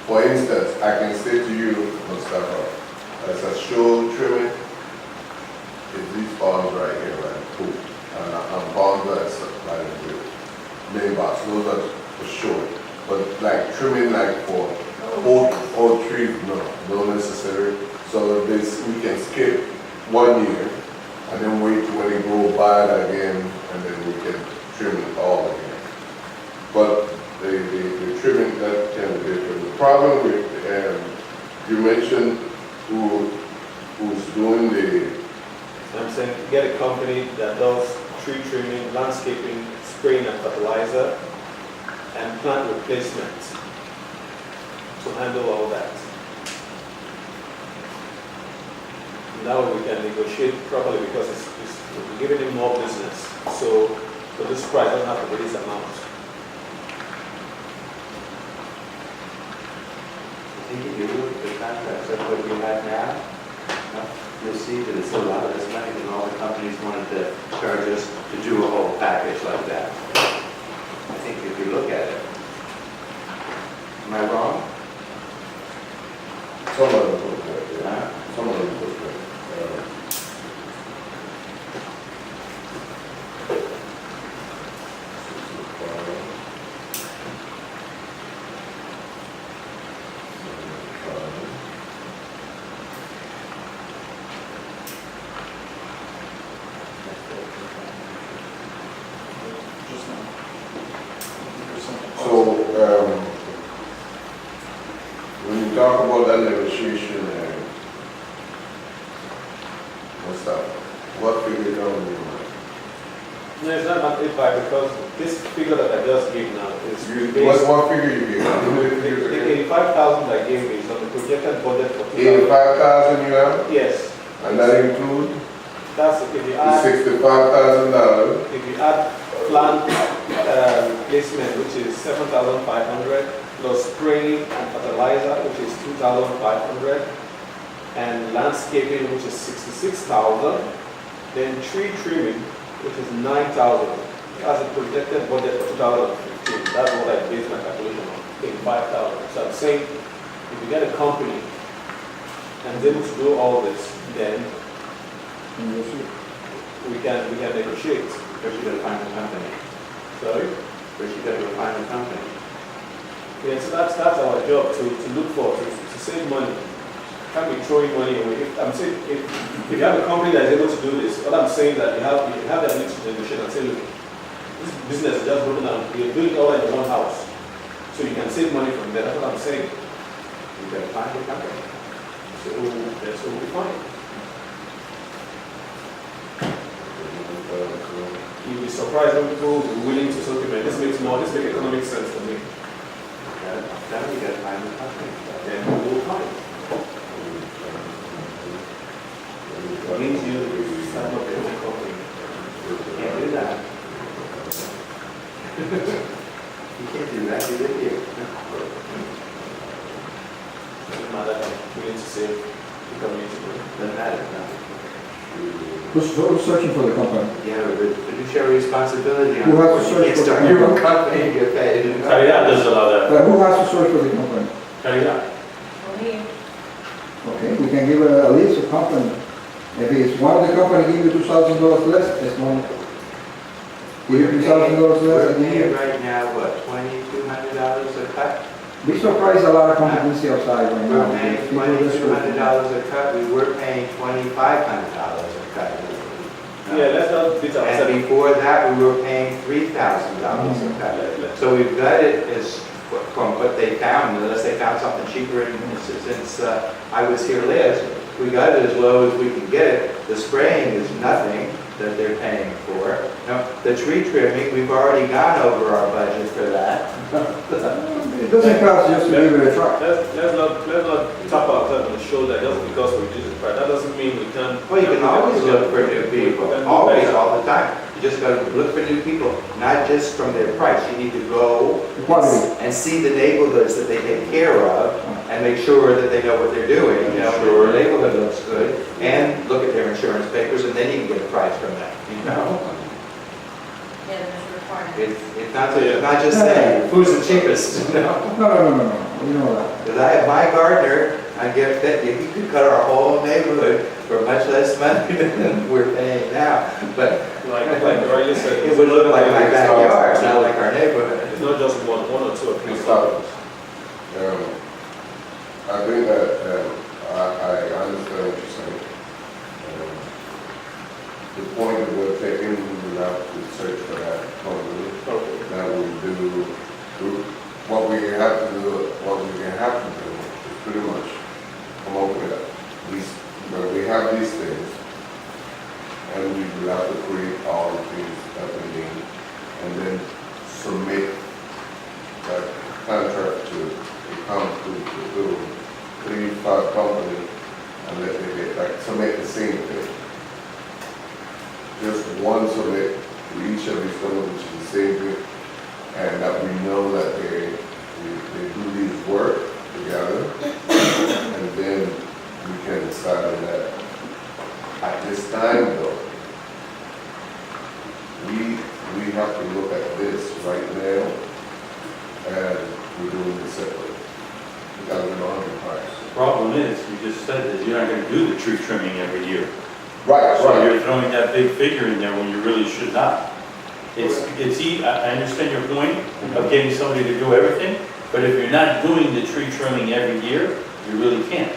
for instance, I can say to you, Mustafa, as a show trimming, is these bonds right here, right? Cool. And bonds that's like with main box, those are for sure. But like trimming like for old trees, no necessary. So this, we can skip 1 year and then wait when they grow bad again, and then we can trim it all again. But the trimming, that can be different. The problem with, you mentioned who's doing I'm saying get a company that does tree trimming, landscaping, spraying and fertilizer, and plant replacement to handle all that. Now we can negotiate properly because we're giving him more business. So this price doesn't have to be this amount. I think if you look at the contracts of what we have now, you'll see that it's a lot less money than all the companies wanted to charge us to do a whole package like that. I think if you look at it, am I wrong? some of them look good, yeah. Huh? Some of them look good. Just now. There's something else. So, when you talk about that negotiation and what's that, what figure come in your mind? No, it's not about 85 because this figure that I just gave now is What figure you gave? How many figures the again? 85,000 I gave is on the projected budget for 2000. 85,000 you have, Yes, and that includes that's if you the add $65,000. plant placement, which is 7,500, plus spraying and fertilizer, which is 2,500, and landscaping, which is 66,000, then tree trimming, which is 9,000. As a projected budget for 2015, that's what I based my calculation on, 85,000. So I'm saying, if you get a company and is able to do all this, then we can negotiate. First you gotta find the company. Sorry? First you gotta go find the company. Yeah, so that's our job, to look for, to save money. Can't be throwing money away. I'm saying, if you have a company that is able to do this, what I'm saying that you have the ability to negotiate and say, look, this business is just broken down, we're doing it all in one house. So you can save money from there, that's what I'm saying. You gotta find the company. So that's what we'll be fine. You'll be surprised when people will be willing to say, okay, man, this makes economic sense for me. Then you gotta find the company. Then we will find. It means you start up your own company. Can't do that. You can't do that, you live here. Doesn't matter, I'm willing to save the community. Doesn't matter, no. Who's searching for the company? You have a fiduciary responsibility on Who has to board. You search can't for start the your own company? company and get paid. Caridad does allow that. Who has to search for the company? Caridad. Only Okay, we can give a list of company. If it's one of the company give you $2,000 less, it's one. Give you $2,000 less We're a paying year. right now, what, $2,200 a cut? Be surprised a lot of companies see outside right now. We're paying People just- $2,200 a cut, we were paying $2,500 a cut. Yeah, let's not beat And ourselves. before that, we were paying $3,000 a cut. So we've got it as, from what they found, unless they found something cheaper, and since I was here last, we got it as low as we can get it. The spraying is nothing that they're paying for. Now, the tree trimming, we've already gone over our budget for that. It doesn't cost just to give it a try. Let's not tap ourselves on the shoulder just because we reduce the price. That doesn't mean we can't. Well, you can always look for new people, always, all the time. You just gotta look for new people, not just from their price. You need to go Quality. and see the neighborhoods that they take care of and make sure that they know what they're doing. You know, Sure. the neighborhood looks good, and look at their insurance papers, and then you can get a price from them, you know? Yeah, that's required. It's not just saying, who's the cheapest, you know? No, you know that. Because I have my gardener, I get that, he could cut our whole neighborhood for much less money than we're paying now. But Like Riley said, it would look like my backyard, not like our neighborhood. it's not just one or two or three. Mr. I think that, I understand what you're saying. The point that we're taking, we have to search for that company. Okay. That will do, what we have to do is pretty much come up with these, where we have these things, and we will have to create all the things that we need, and then submit that contract to the three-five company, and let them get, like, submit the same thing. Just one submit to each of these companies, which is the same thing, and that we know that they do these work together, and then we can decide on that. At this time, though, we have to look at this right now, and we're doing this separately, because we don't have the price. The problem is, you just said that you're not gonna do the tree trimming every year. Right, So you're throwing that big figure in there when you really should not. I understand your point of getting somebody to do everything, but if you're not doing the tree trimming every year, you really can't.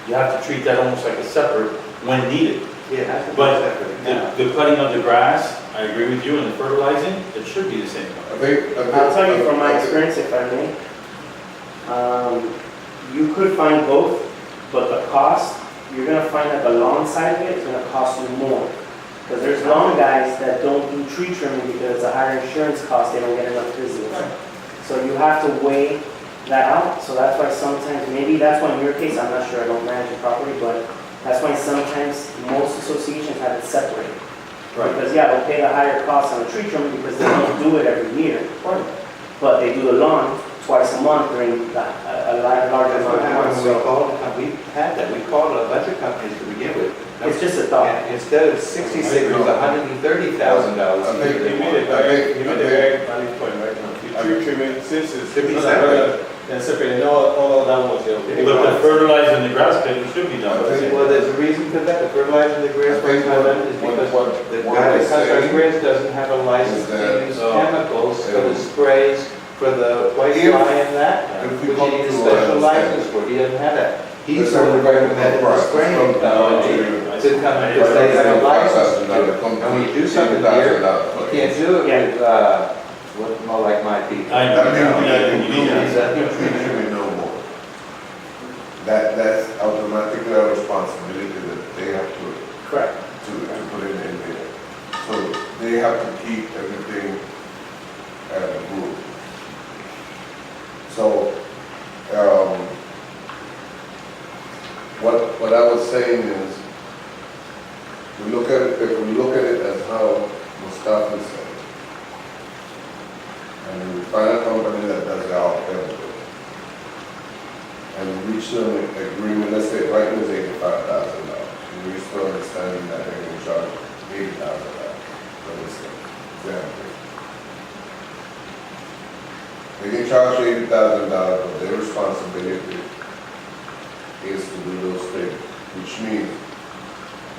You have to treat that almost like a separate when needed. Yeah, that's a But separate. Yeah. the cutting of the grass, I agree with you, and the fertilizing, it should be the same. I think. I'll tell you from my experience, if I may, you could find both, but the cost, you're gonna find that the lawn side of it is gonna cost you more. Because there's lawn guys that don't do tree trimming because it's a higher insurance cost, they don't get enough business. So you have to weigh that out, so that's why sometimes, maybe that's why in your case, I'm not sure, I don't manage the property, but that's why sometimes most associations have it separated. Because yeah, they'll pay the higher cost on the tree trimming because they don't do it every year. But they do the lawn twice a month during a larger That's what amount of happened months. when we So called, we had that, we called a bunch of companies to begin with. it's just a thought. And instead of 66, it was $130,000. I think You made a very valid point right now. The tree trimming, since it's Should be not separate. regular and separate, and all of that was your. But the fertilizing the grass cutting should be done. I think- Well, there's a reason for that, the fertilizer the grass, I think is because the guy that cuts our grass doesn't have a license to use chemicals for the sprays, for the white If- fly and that, if we which come he needs a to special understand. license for, he doesn't have that. He's Let's the one say that we're going to recommended the process spraying from- company to come and because they have a license to do it. And when you do something here, you can't do it with, with more like my people. I know. That means we Yeah, can you do need this, that. we no more. That's automatically a responsibility that they have to Correct. put it in there. So they have to keep everything moving. So, what I was saying is, if we look at it as how Mustafa said, and we find a company that does it all everything, and we reach an agreement, let's say right now it's $85,000, and we still understanding that they're going to charge $80,000, for instance, example. They can charge $80,000, but their responsibility is to do those things, which means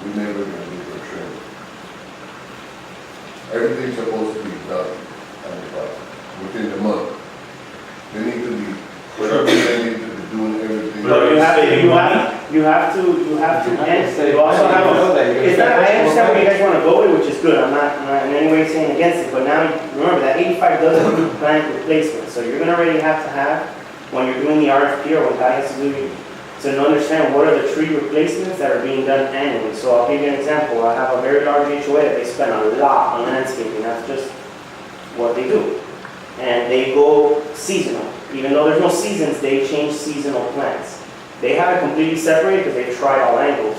we never gonna do the training. Everything's supposed to be done within the month. They need to be, they need to be doing everything But you have to, you have to, and you also have a, it's not, I understand where you guys wanna go with, which is good, I'm not in any way saying against it, but now, remember, that 85 does include plant replacement, so you're gonna already have to have, when you're doing the RFP or when Guy has to do, to understand what are the tree replacements that are being done annually. So I'll give you an example, I have a very large HOA that they spend a lot on landscaping, that's just what they do. And they go seasonal, even though there's no seasons, they change seasonal plants. They have it completely separated because they've tried all angles,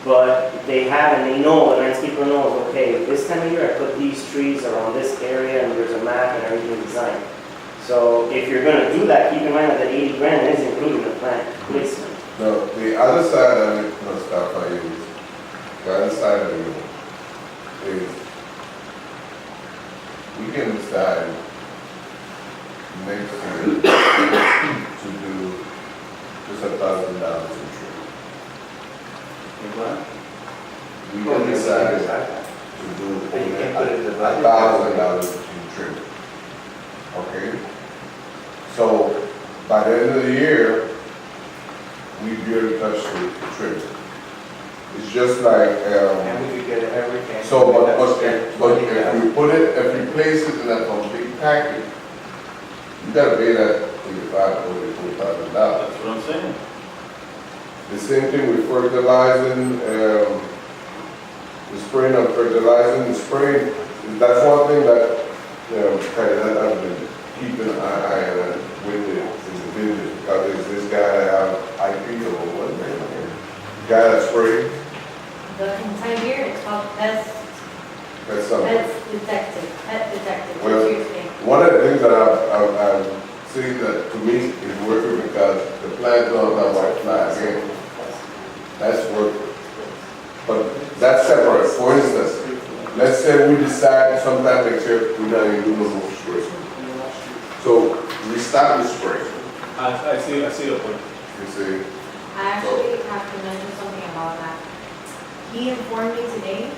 but they have, and they know, the landscaper knows, okay, this time of year I put these trees around this area and there's a map and everything designed. So if you're gonna do that, keep in mind that the 80 grand is including the plant placement. No, the other side of it, no, stop by you. The other side of it is, we can decide next year to do just $1,000 in tree. We can decide to do But you can't put it in the budget. $1,000 in tree. Okay? So, by the end of the year, we barely touched the trim. It's just like, And we could get everything. so, but if we put it, if we place it in that complete package, you gotta pay that $35,000 or $40,000. That's what I'm saying. The same thing with fertilizing, the spraying of fertilizing, the spraying, that's one thing that, that I've been keeping an eye on with it, is the business, because there's this guy that have IP or what's his name? Guy that sprayed, The entire year, it's called pest that's pet detective, Well, it's your thing. one of the things that I've seen that to me is working because the plants don't have white fly again. That's working. But that's separate. For instance, let's say we decide sometime next year we're not even doing no more spray. So we start the spray, I see your point. you see. I actually have to mention something about that. He informed me today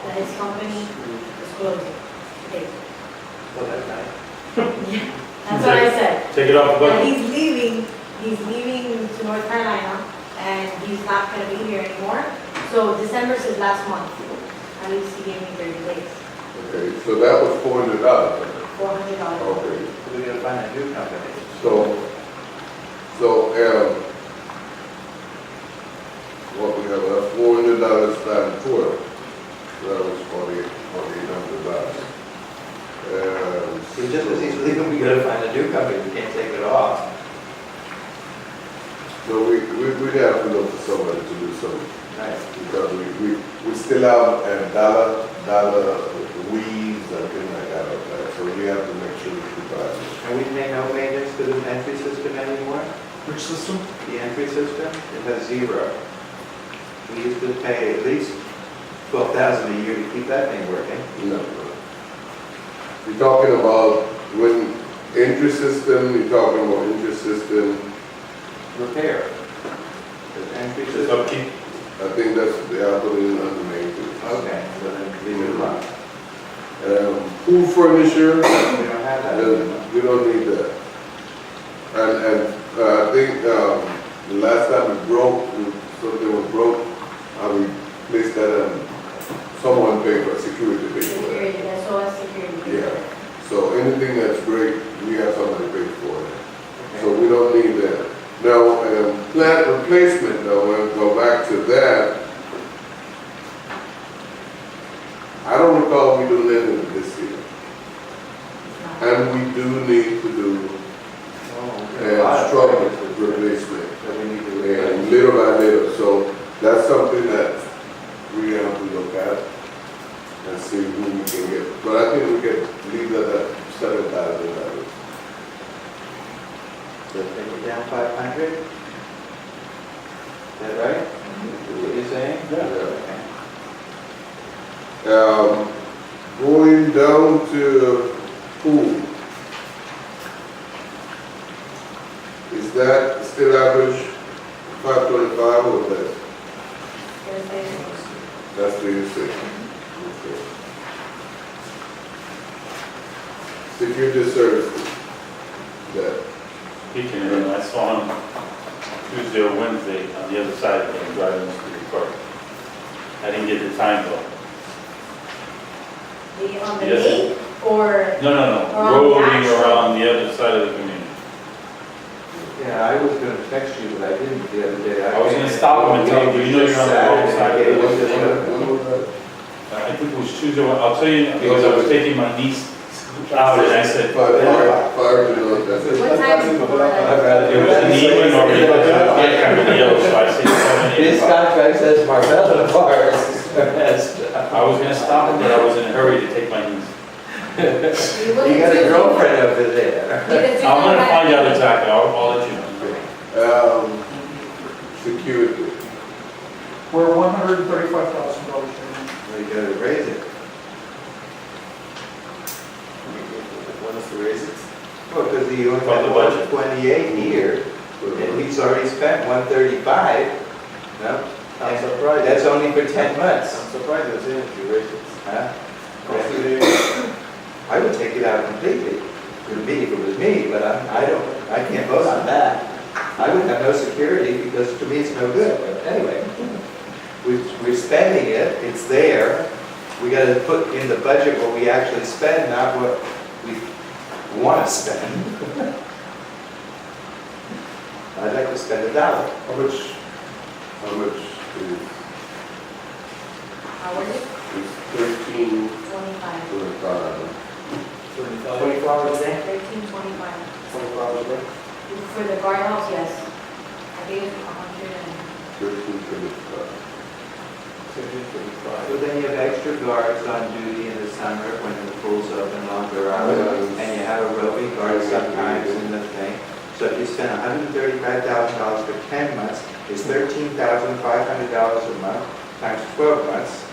that his company is closing. Okay. Well, that's nice. Yeah, that's what I said. Take it off the That budget. he's leaving to North Carolina, and he's not gonna be here anymore. So December's his last month. At least he gave me 30 days, Okay, so that was $400. $400. Okay, We gotta find a new company. so, what we have, $400 times 12. So that was $4,800. It's just as he's leaving, we gotta find a new company, we can't take it off. So we have to look for somebody to do something, Right. because we still have dollar weeds and things like that out there, so we have to make sure we keep that. And we pay no maintenance to the entry system anymore? Which system? The entry system, it has 0. We used to pay at least $12,000 a year to keep that thing working. No. You're talking about when interest system, you're talking about interest system, Repair. The entry Just system. upkeep. I think that's, they are putting it under maintenance. Okay, so then leave it alone. Pool furniture, We don't have that. we don't need that. And I think, the last time it broke, something was broke, we placed that and someone paid for security paid for that. Security, SOS security. Yeah, so anything that's great, we have somebody pay for it. So we don't need that. Now, plant replacement though, we'll go back to that. I don't recall we doing anything this year. And we do need to do shrub replacement. That we need to And little by little, so that's something that we have to look at and see who we can get. But I think we can leave that at $7,000. So take it down 500? Is that right? Is what you're saying? Yeah. Okay. Going down to pool. Is that still average 525 or less? That's what you say. Okay. Security services, that, He can, that's on. Tuesday or Wednesday on the other side when I'm driving this to the car. I didn't get the time though. On the Yes. gate or? No, Or on the roving actual- around the other side of the community. Yeah, I was gonna text you, but I didn't the other day. I was gonna stop him and tell him, you know you're on the wrong side of the When road. was that? I think it was Tuesday, I'll tell you, because I was taking my niece out and I said, Prior to those, that's it. What time is before that? it was in the evening or it was kind of yellow, so I said 7, 8 This o'clock. contract says Marvell Bars. I was gonna stop him, but I was in a hurry to take my niece. You got a girlfriend over there. I'm gonna find out exactly, I'll let you know. Security. We're $135,000 short. Well, you gotta raise it. Want us to raise it? Well, because you only From the have budget. 128 here, and he's already spent 135. No? I'm surprised. That's only for 10 months. I'm surprised you're saying if you raise it. Huh? Considering I would take it out completely. It would be if it was me, but I can't vote on that. I would have no security because to me it's no good. But anyway, we're spending it, it's there. We gotta put in the budget what we actually spend, not what we want to spend. I'd like to spend $1. How much is, Hourly, is 13, 25. 25? 24 hours a day? 13.25. 24 hours a day? For the guardhouse, yes. I think it's 100 and. 13, 25. So then you have extra guards on duty in the summer when the pool's open longer hours, and you have a roving guard sometimes in the thing. So if you spend $135,000 for 10 months, it's $13,500 a month times 12 months.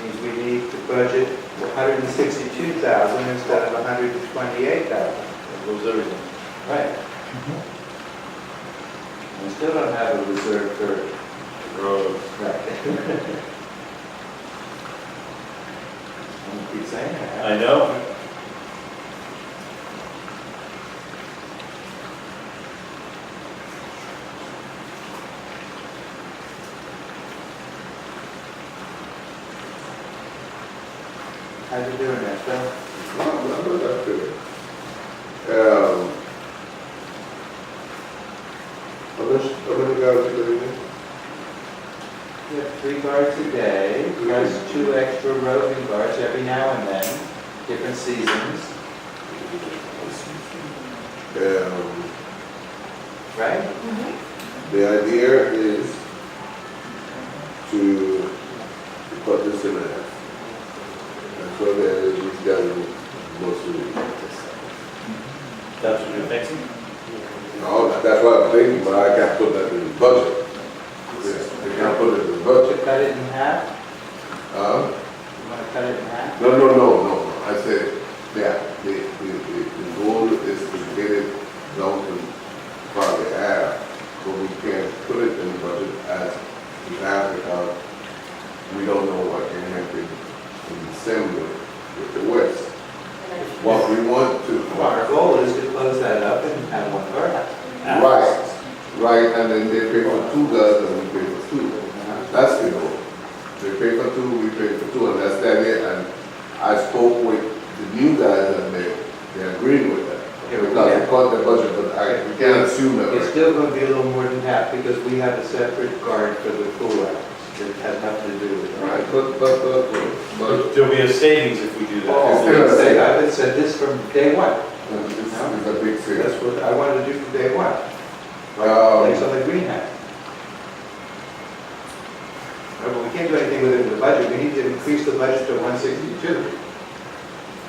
Means we need to budget 162,000 instead of 128,000. That was everything. Right. We still don't have a reserve for Roads. Right. I keep saying that. I know. How's it doing, Phil? I'm not that good. How many guys are there? We have 3 guards a day, plus 2 extra roving guards every now and then, different seasons, right? The idea is to put this in half. And so that these guys will mostly. That's what you're fixing? No, that's what I'm thinking, but I can't put that in the budget. I can't put it in the budget. Cut it in half? Uh, You want to cut it in half? No. I said, yeah, the goal is to get it down to probably half, but we can't put it in the budget as we have because we don't know what can happen in December with the West. What we want to. Our goal is to close that up and have 1 guard. Right, and then they pay for 2 guys and we pay for 2. That's the goal. They pay for 2, we pay for 2, and that's that it. And I spoke with the new guys and they agreed with that. Yeah, Because they cut the budget, but we can't assume that. It's still going to be a little more than half because we have a separate guard for the pool hours. It has nothing to do with it. Right, but, There'll be a savings if we do Oh, that. I've said this from day 1. it's a big thing. That's what I wanted to do from day 1. Like on the greenhouse. No, but we can't do anything with it in the budget. We need to increase the budget to 162.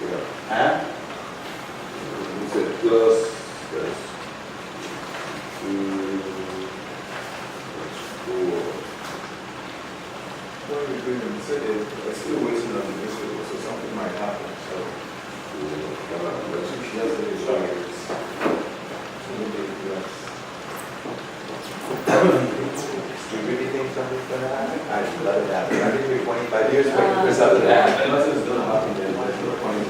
Yeah. Huh? He said plus, that's 4. What are we doing in the city? We're still waiting on the municipal, so something might happen, so. That's the issue. So we need to address. Do you really think something's going to happen? I'd love it to happen. I've been here 25 years waiting for something to happen. Unless it's gonna happen, then there's no point.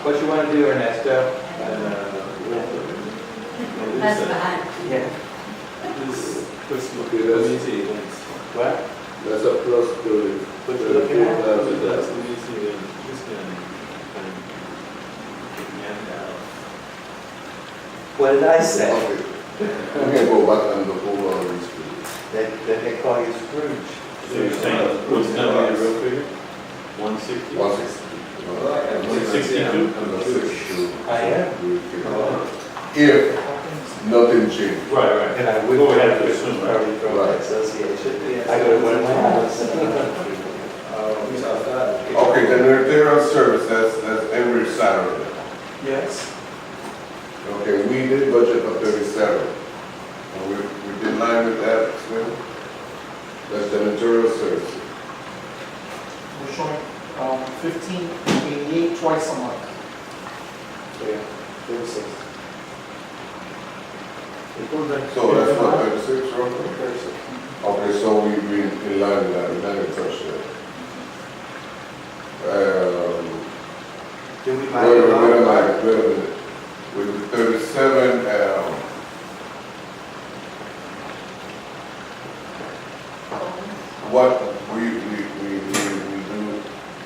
What you want to do, Ernesto? That's bad. Yeah. This Christmas Okay, that's- community events. What? That's a plus 30. What you looking at? That's community event. This can hand out. What did I say? Okay. We can go back and the whole on these people. That they call you Scrooge. So you're saying, what's gonna be the real figure? 160? 160. 162? 162. I am. If nothing changes. Right. And I would Well, we have have to to assume assume, probably from Right. the association. I go to one of my house. Who's outside? Okay, then there service, that's every Saturday. Yes. Okay, we did budget for 37. And we did line with that, Slim? That's the material service. We're showing 1588 twice a month. Yeah, 36. So that's what, 36 roughly? 36. Okay, so we in line with that, we not even touch that. Do we Wait mind? a minute. With the 37, what we do,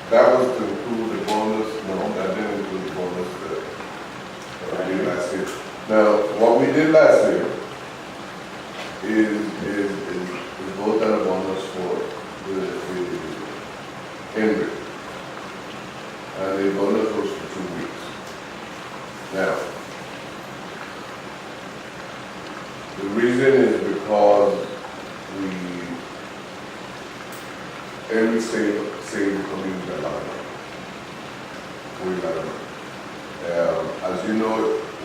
that was to include the bonus, no, that didn't include the bonus that we did last year. Now, what we did last year is vote on a bonus for the Henry. And the bonus was for 2 weeks. Now, the reason is because every save community a lot of money. We got of money. As you know,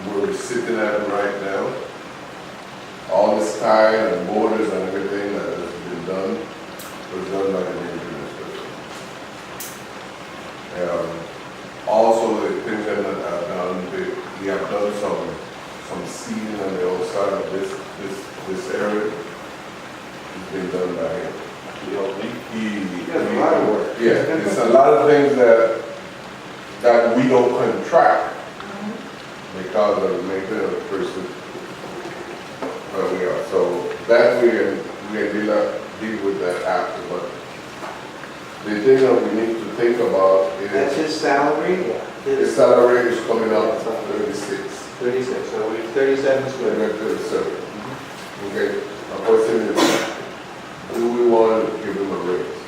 where we're sitting at right now, all this tile and borders and everything that has been done was done by the new administration. Also, the things that are done, we have done some seeding on the outside of this area. It's been done by him. He does a lot of work. Yeah, it's a lot of things that we don't contract because of the making of the person where we are. So that we deal with that after, but the thing that we need to think about That's is his salary? his salary is coming up to 36. 36, so we're 37 square. We're at 37. Okay, my question is, do we want to give him a raise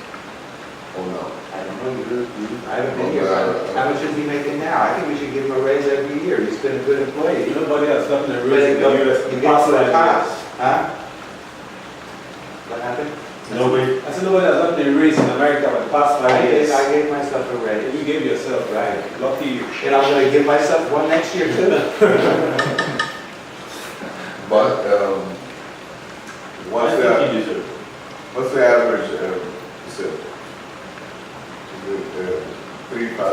or not? I don't know, I haven't been here. How much is he making now? I think we should give him a raise every year. He's been a good employee. Nobody has gotten a But raise it in the US. you in the get past to the 5 top, years. huh? What happened? Nobody, I said nobody has gotten a raise in America for the past 5 years. I gave myself a raise. You gave yourself, right? Lucky you. And I'm gonna give myself one next year too. But, I think he deserves it. what's the average, percent? Is it, 3-5%,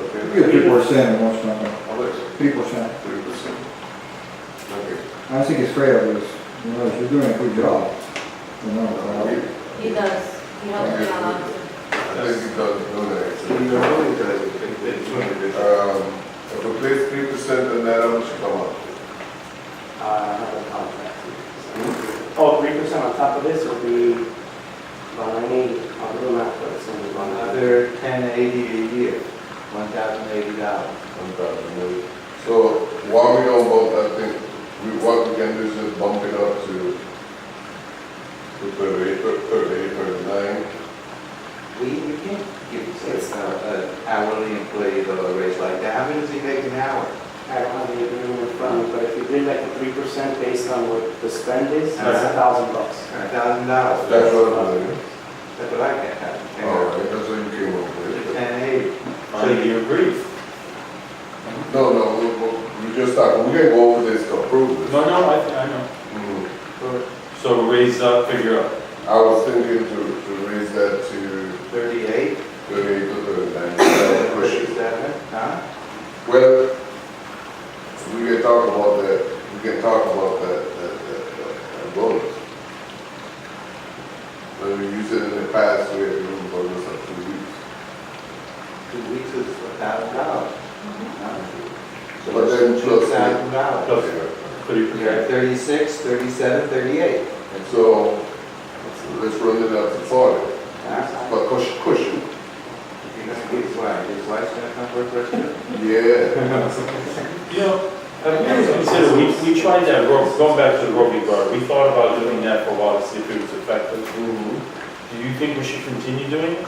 okay? You get 3% in most companies, How much? 3%. 3%. Okay. I think it's fair, because, you know, if you're doing a good job, you know, He does. He helps me a lot. I think he does do that. He really does. It's doing a good job. If we place 3% on that, how much you come up? I have a contract. Oh, 3% on top of this will be about 980. I'll do the math, but it's only about Another 1080 a year, $1,080. So while we don't bump that thing, what we can do is just bump it up to 38, 39. We can't give an hourly employee a raise like that. How many does he make an hour? I don't have the agreement in front of me, but if you did like a 3% based on what the spend is, that's $1,000. $1,000. That's what I'm doing. That's what I get. All right, that's what you came up with. 1080. So you agree? No, we just talking, we can go over this to approve this. No, I know. Mhm. So raise up, figure up. I was thinking to raise that to 38. 38 to 39. Push it. 37. Huh? Well, we can talk about that, that bonus. When we use it in the past, we had given bonus of 2 weeks. 2 weeks is $1,000. So But it's then $2,000. Plus 30%. You're at 36, 37, 38. And so, let's run it up to 40, but cushion. You're gonna get, why, his wife's gonna come work for us too? Yeah. You know, consider, we tried that, going back to the Roby Guard, we thought about doing that for a while to see if it was effective. Do you think we should continue doing it?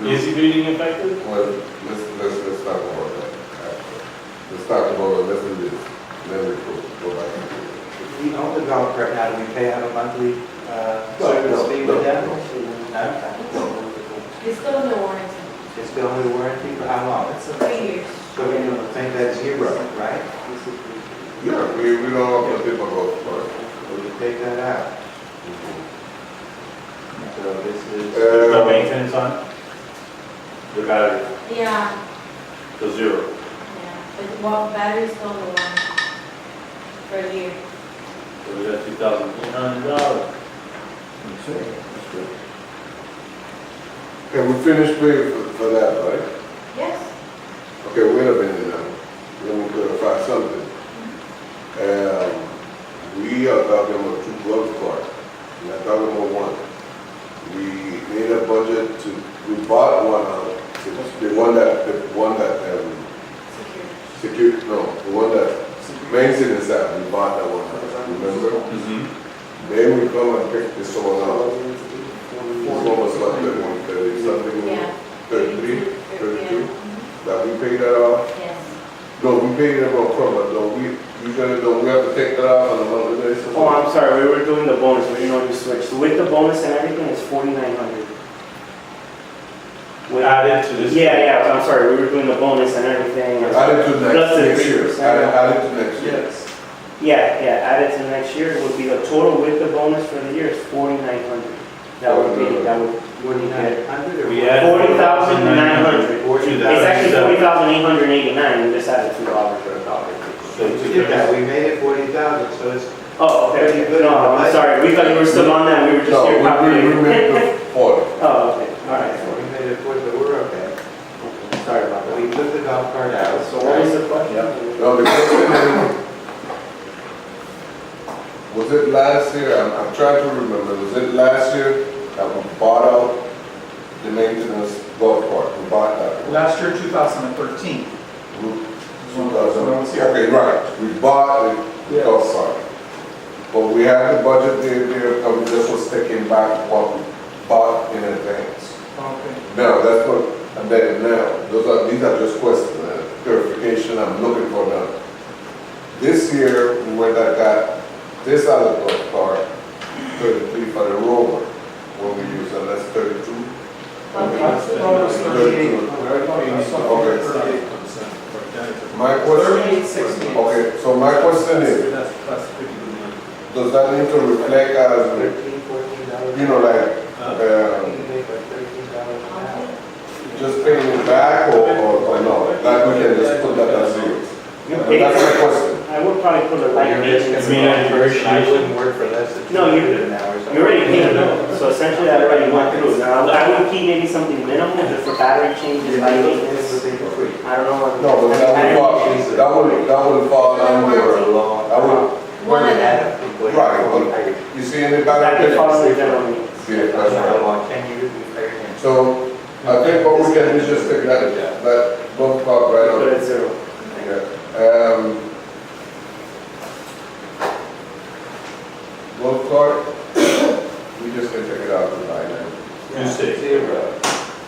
Is it being effective? Well, let's talk about that. Actually. Let's talk about it, let's do this, then we go back. We own the golf cart now, do we pay out a monthly, service fee with them? No? It's still in the warranty, It's still under warranty for how long? 3 years. So we don't think that's zero, right? Yeah, we don't have to pay for golf cart. We can take that out. So this is, There's no maintenance on it? The battery, Yeah, so zero. yeah, but well, battery's still in the warranty for a year. So we got $2,800. That's good. Okay, we finished paying for that, right? Yes. Okay, wait a minute now. Let me clarify something. We are talking about 2 golf carts. We're not talking about one. We made a budget we bought one out. The one that, Secure. the one that maintenance that, we bought that one out, remember? Then we come and pick this one out. This one was like 30 something, Yeah. 33, 32, Yeah. that we paid that off. Yes. No, we paid it up front, but don't we, usually don't we have to take that off on a monthly basis? Oh, I'm sorry, we were doing the bonus, we didn't know you switched. So with the bonus and everything, it's 4,900. Added to this. Yeah, I'm sorry, we were doing the bonus and everything. Add it to Plus the next year, 3%. add it to next year. Yeah, added to next year, it would be the total with the bonus for the year is 4,900. That would be, that would, 4,900 or? We added 40,900. To It's that. actually 40,889, we just added $2 for a dollar. So We did that, we made it 40,000, so it's, Oh, okay, Pretty good. no, I'm sorry, we thought you were still on that, we were just No, here we calculating. made the 40. Oh, okay, all right, we made it 40, but we're okay. sorry about But that. we took the golf cart out. So what was the question? No, the question is, was it last year, I'm trying to remember, was it last year that we bought out the maintenance golf cart? We bought that. Last year, 2013. Okay, right, we bought the golf cart. But we had the budget there, and we just was taking back what we bought in advance. Okay. Now, that's what I'm betting now. These are just questions, clarification I'm looking for now. This year, we went and got this other golf cart, 33 for the rover, when we use it, that's 32. Okay. My question, okay, so my question is, That's pretty good money. does that need to reflect as, $13, $14. you know, like, You can make like $13 an hour. just paying it back or no? Like we can just put that as zero? That's my question. I would probably put a light You're maintenance. risking the person, I wouldn't work for less than No, you- 200 an hour. so- You already paid it, so essentially that already went through. Now, I would keep maybe something minimal, just for battery changes, light It's maintenance. within the free. I don't know. No, but that would fall under, I would, One of them. right, but you see any That better could fall picture? under general needs. Yeah, that's How right. long, 10 years, we paid him. So, I think what we can do is just take that golf cart right Put out. it zero. Yeah. Golf cart, we just can take it out the line now. You say. Zero.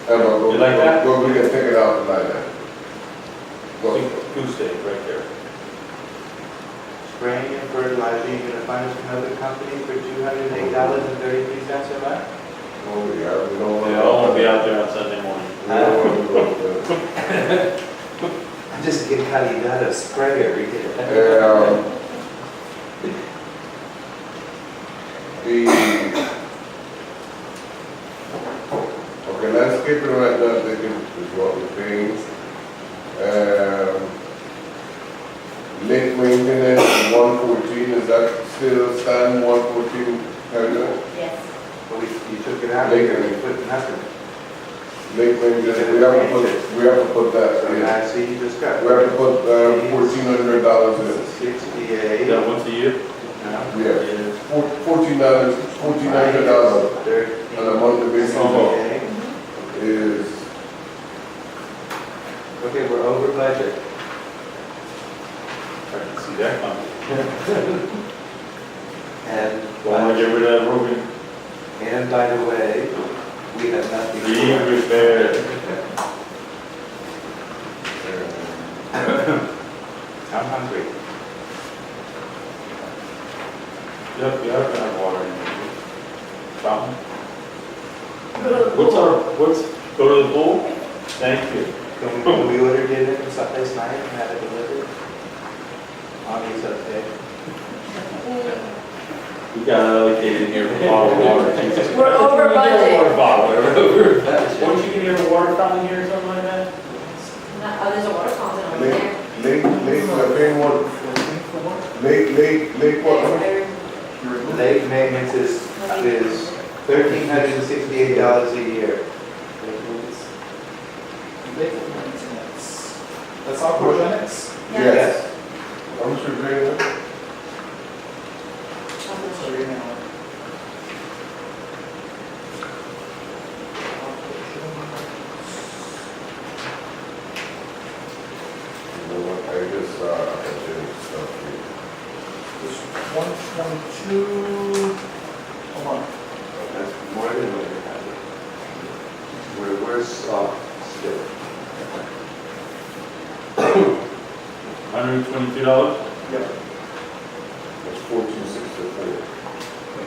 You like that? We can take it out the line now. Golf cart. Goose egg right there. Spraying and fertilizing, you're gonna find us another company for $208.33 a month? Oh, yeah, we don't want. They all won't be out there on Sunday morning. We don't want to go there. I'm just getting how you got a sprayer every day. Okay, landscaping right now, they can, is what we're paying. Lake maintenance, 114, is that still stand 114, Helga? Yes. Well, you took it out, Later. you put nothing. late maintenance, we have to put that, So in. now, see, you just got. We have to put, $1,400 in. Is 68. that once a year? No. Yeah, $1,400 on a monthly basis Okay, is, we're over budget. I can see that coming. And, Want to get rid of that Rogan? and by the way, we have nothing. Re repair. I'm hungry. Yep, we are gonna have water in here. Fountain. Go to the pool? Thank you. Can we order dinner from someplace nice and have it delivered? Obviously, okay. We got allocated here for bottled water. Jesus. We're over budget. Water bottle, we're over budget. Won't you get here a water fountain here or something like that? There's a water fountain over late, there. we're paying what, late what? Late maintenance is $1,368 a year. Maintenance. That's aquagenics? Yes. How much you paying? So you know. You know what, I just, stuff here. This 122, hold on. That's more than what we have. We're soft still. $122? Yep. It's 1464.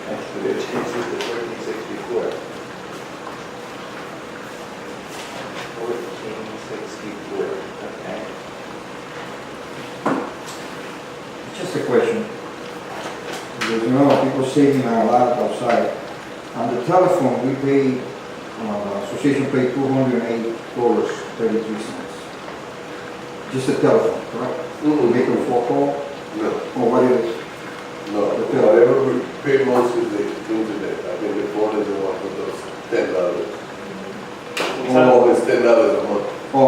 Actually, it changes to 1464. 1464, okay. Just a question. Because, you know, people saving a lot outside. On the telephone, we pay, the association paid $208.33. Just a telephone, correct? We make a phone call, No, or what it is? no, whatever we pay most is the internet. I think the phone is the one for those $10. Oh, it's $10 a month. Oh,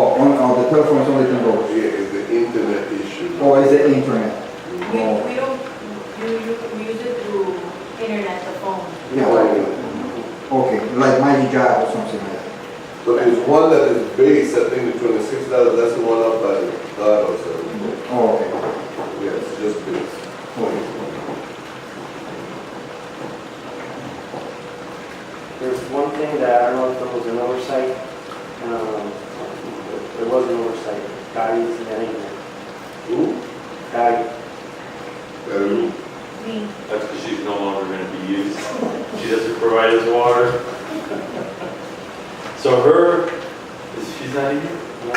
the telephone is only $10. Yeah, it's the internet issue. Oh, is the internet? We don't, we use it through internet, the phone. Okay, like my job or something like that. So there's one that is base, I think the $26, that's the one up by the God or something. Oh, okay. Yes, just base. Okay. There's one thing that I don't know if there was an oversight. There was an oversight. Guy's management. Who? Guy. Me. That's because she's no longer going to be used. She doesn't provide us water. So she's not in here? I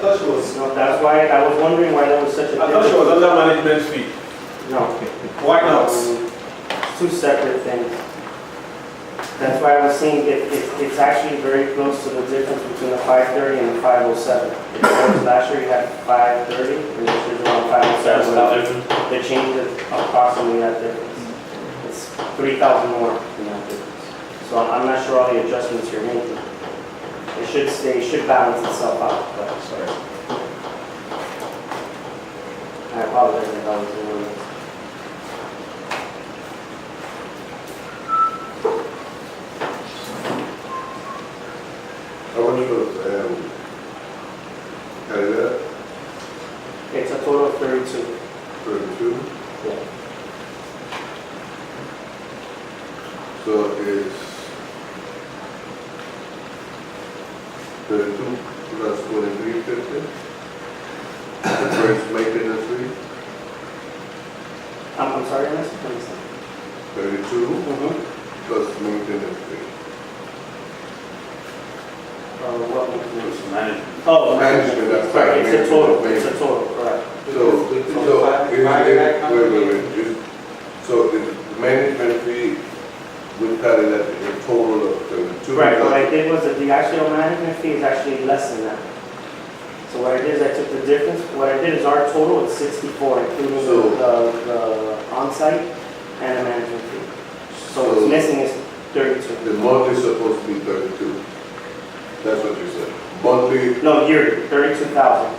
thought she was, No, that's why I was wondering why there was such a I thought she was difference. under management fee. No. Why not? Two separate things. That's why I was saying it's actually very close to the difference between the 530 and the 507. Because last year you had 530 and this year's around That's 507. the difference. They changed it approximately that difference. It's 3,000 more in that difference. So I'm not sure all the adjustments you're making. It should stay, it should balance itself out, but sorry. I apologize if I was in the room. How much was, Canada? It's a total of 32. 32? Yeah. So it's 32 plus 2350? The first maintenance fee? I'm sorry, I missed it. 32 Mm-hmm. plus maintenance fee. What was It's management. Oh, Management, that's right, right. it's a total, correct. So, We so, divide that company. wait. So the management fee will carry that in a total of 32? Right, what I did was that the actual management fee is actually less than that. So what I did is I took the difference, what I did is our total is 64, including So- the on-site and the management fee. So what's So- missing is 32. The month is supposed to be 32. That's what you said. Monthly, No, yearly, 32,000.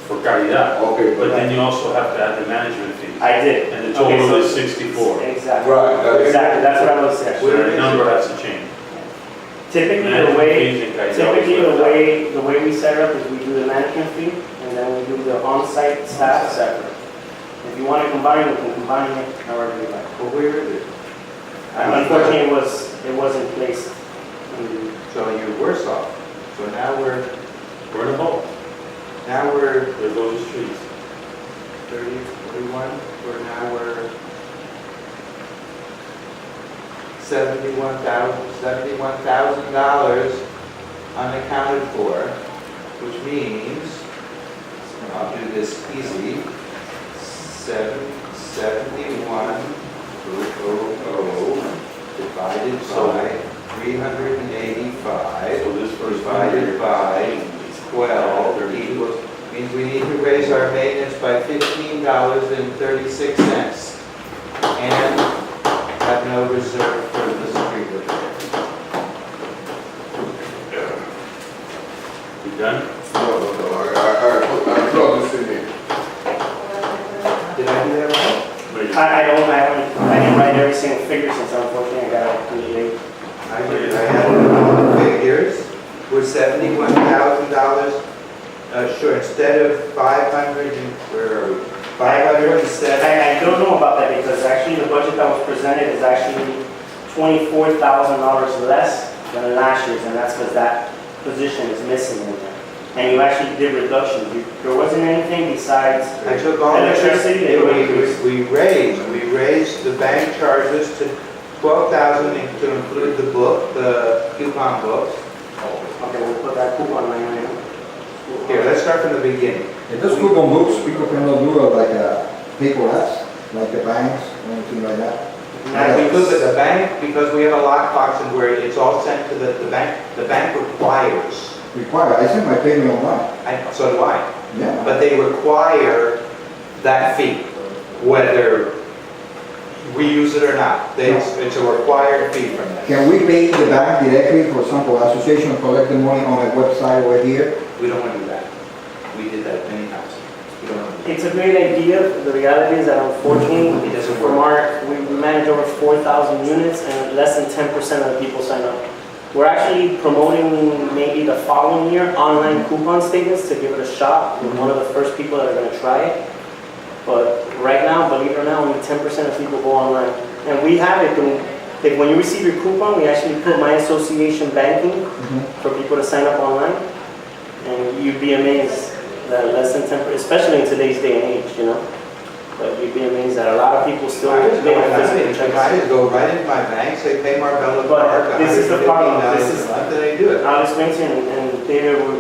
For Caridad. okay, But but, then you also have to add the management fees. I did. And the Okay, total so- is 64. Exactly. right, that's, Exactly, that's what I was saying. So the number has to change. Typically, the Management way, fees in Caridad. typically the way we set it up is we do the management fee, and then we do the on-site staff separate. If you want to combine, we can combine it however you like. Well, where is it? Unfortunately, it wasn't placed. So you're worse off. So now we're We're in a hole. There There goes the streets. 30, 41, now we're $71,000 unaccounted for, which means, I'll do this easy, 71,000 divided by 385. So this first Divided by 12 equals, means we need to raise our maintenance by $15.36 and have no reserve for the street repair. You done? no, I plug this in here. Did I do that right? I didn't write every single figure since unfortunately I got it pretty late. I did. I had all the figures. We're $71,000 sure, instead of 500, where are we? 507. I don't know about that because actually the budget that was presented is actually $24,000 less than last year's, and that's because that position is missing in there. And you actually did reductions. There wasn't anything besides I took all electricity. we raised the bank charges to 12,000 to include the book, the coupon books. Okay, we'll put that coupon line in. Here, let's start from the beginning. In those coupon books, people cannot do like a paper apps, like the banks, or anything like that. Now, We look at the bank, because we have a lockbox and where it's all sent to the bank requires, Required, I send my payment online. so do I, Yeah. but they require that fee, whether we use it or not. It's a required fee from them. Can we pay the bank directly, for example, association collect the money on a website over here? We don't want to do that. We did that many times. We don't want to do it's a great idea. The reality is that unfortunately, It doesn't from work. we manage over 4,000 units and less than 10% of the people sign up. We're actually promoting maybe the following year online coupon statements to give it a shot. We're one of the first people that are going to try it. But right now, believe it or not, only 10% of people go online. And we have it, like when you receive your coupon, we actually put my association banking for people to sign up online. And you'd be amazed that less than 10%, especially in today's day and age, you know. But you'd be amazed that a lot of people still I just pay go, with physical checks. I just go right into my bank, say pay Marbella But Park, this is the problem. $115 This is- a month, and they do it. I'll explain to you, and David, we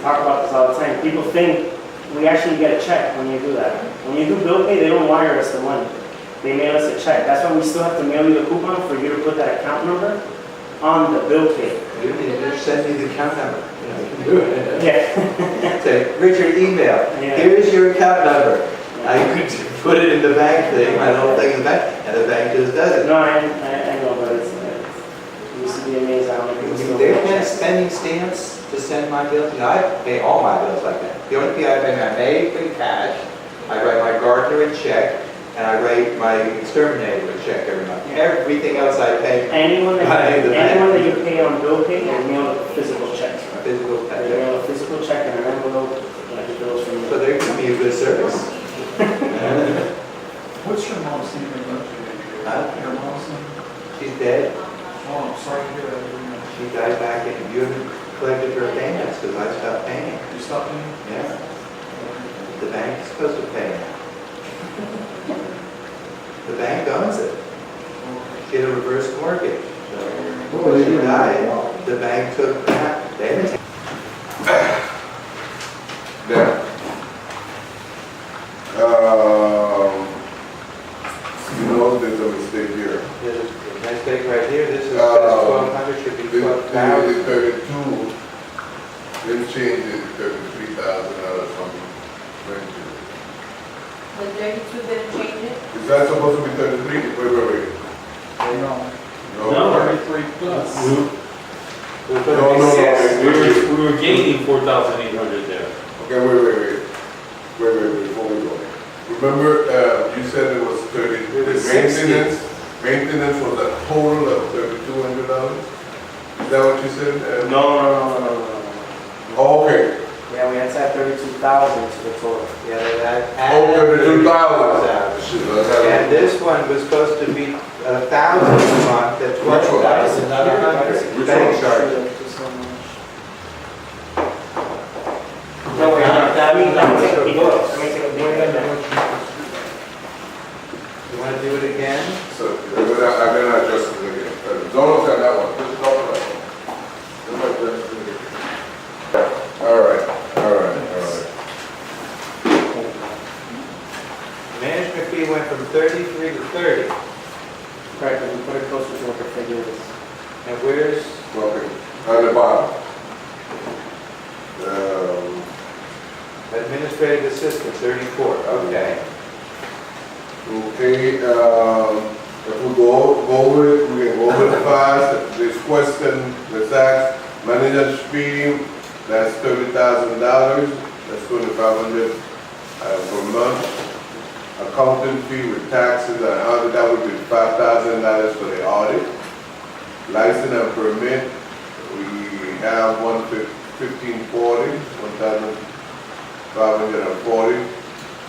talk about this all the time. People think we actually get a check when you do that. When you do bill pay, they don't wire us the money. They mail us a check. That's why we still have to mail you the coupon for you to put that account number on the bill pay. You need to just send me the account number. You know, you can do it. Yeah. Say, Richard, email, Yeah. here's your account number. I could put it in the bank thing, my little thing in the bank, and the bank just does it. No, I know, but it's, you used to be amazed how many people still. They're kind of spending stamps to send my bills. You know, I pay all my bills like that. The only thing I pay in cash. I write my gardener a check, and I write my exterminator a check every month. Everything else I pay Anyone By that the bank. you pay on bill pay, they mail a physical checks. physical They check. mail a physical check and an envelope, like it goes from So they're giving me a good service. What's your mom's name again? Huh? Your mom's name? She's dead. Oh, I'm sorry to hear that. She died back in, you haven't collected her payments because I stopped paying. You stopped me? Yeah. The bank is supposed to pay now. The bank owns it. She had a reverse mortgage. So Oh, when they she didn't. died, the bank took that. They didn't take Then, you know, there's a mistake here. There's a mistake right here. This is Uh, 1,200 should be The 12,000. 32, let's change it to 33,000 out of some rental. The 32 didn't change it? Is that supposed to be 33? Wait. No. No. No. 33 plus. We were gaining 4,800 there. Okay, wait, before we go. Remember, you said it was 30, the maintenance was a total of $3,200? Is that what you said? No. Oh, okay. Yeah, we had to add 32,000 to the total. Yeah, that Oh, added 32,000. Shoot, let's have And it. this one was supposed to be 1,000 a month, that's Which one? 12,100. Which Bank one? charges. No, wait, let me take a look. Let me take a look at that. You want to do it again? So, I'm gonna adjust it again. Don't look at that one, just talk about that one. Just adjust it again. All right. Management fee went from 33 to 30. Right, but we put it closer to what the figure is. And where's, Okay, on the bottom. administrative assistant, 34, okay. Okay, if we go over it, we can go over it fast. This question, let's ask, manager's fee, that's $30,000, that's $2,500 per month. Accountant fee with taxes and audit, that would be $5,000 for the audit. License and permit, we have 1,540, 1,540.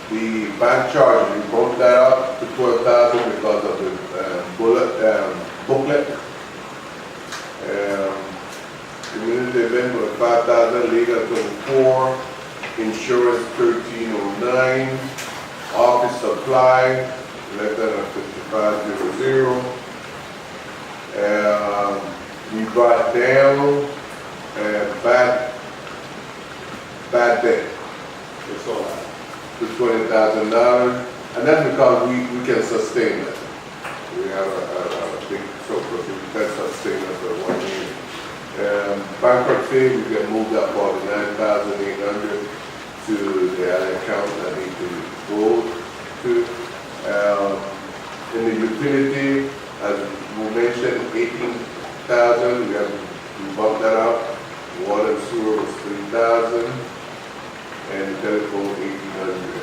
The bank charge, we broke that up to 12,000 because of the booklet. Community event was 5,000, legal 24, insurance 1,309, office supply 5500. We brought down bad debt. It's all right. To $20,000, and that's because we can sustain that. We have a big surplus, we can sustain that for 1 year. Bankruptcy, we can move that $49,800 to the other account that need to go to. In the utility, as we mentioned, 18,000, we bumped that up. Water and sewer was 3,000. And telephone 1,800.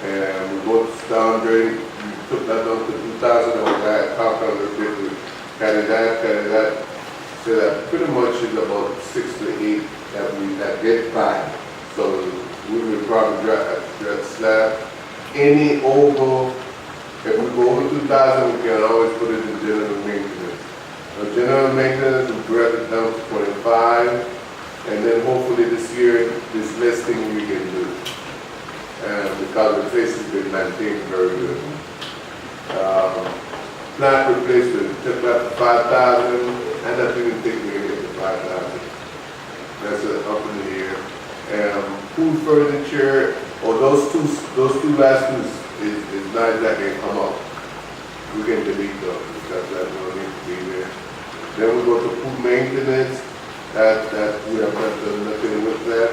And we both downgrade, we took that down to 2,000, and we got top on the bit, we carry that. So that pretty much is about 6 to 8 that get by. So we will probably drop slab. Any over, if we go over 2,000, we can always put it in general maintenance. So general maintenance, we brought it down to 25. And then hopefully this year, this less thing we can do. Because the place has been maintained very good. Plant replacement, took that to 5,000, and I didn't think we could get to 5,000. That's up in the air. Food furniture, or those two last two is not that can come up. We can delete those because that don't need to be there. Then we go to food maintenance. That we have not done nothing with that.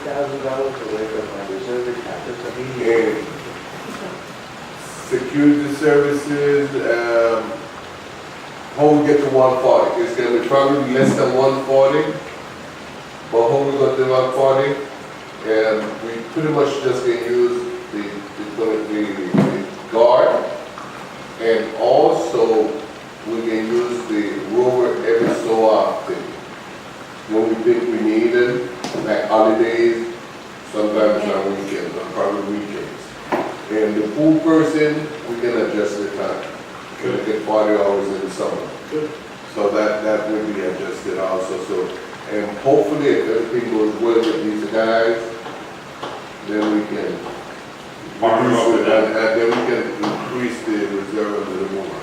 $15,000 away from my reserve account, that's immediate. And security services, how we get to 140? It's gonna be probably less than 140, but how we got to 140? And we pretty much just can use the guard, and also we can use the rover every so often. When we think we need it, like holidays, sometimes on weekends, or probably weekends. And the pool person, we can adjust the time. We get 40 hours in the summer. So that will be adjusted also. So, and hopefully if everything goes well with these guys, then we can reduce it, and then we can increase the reserve a little more.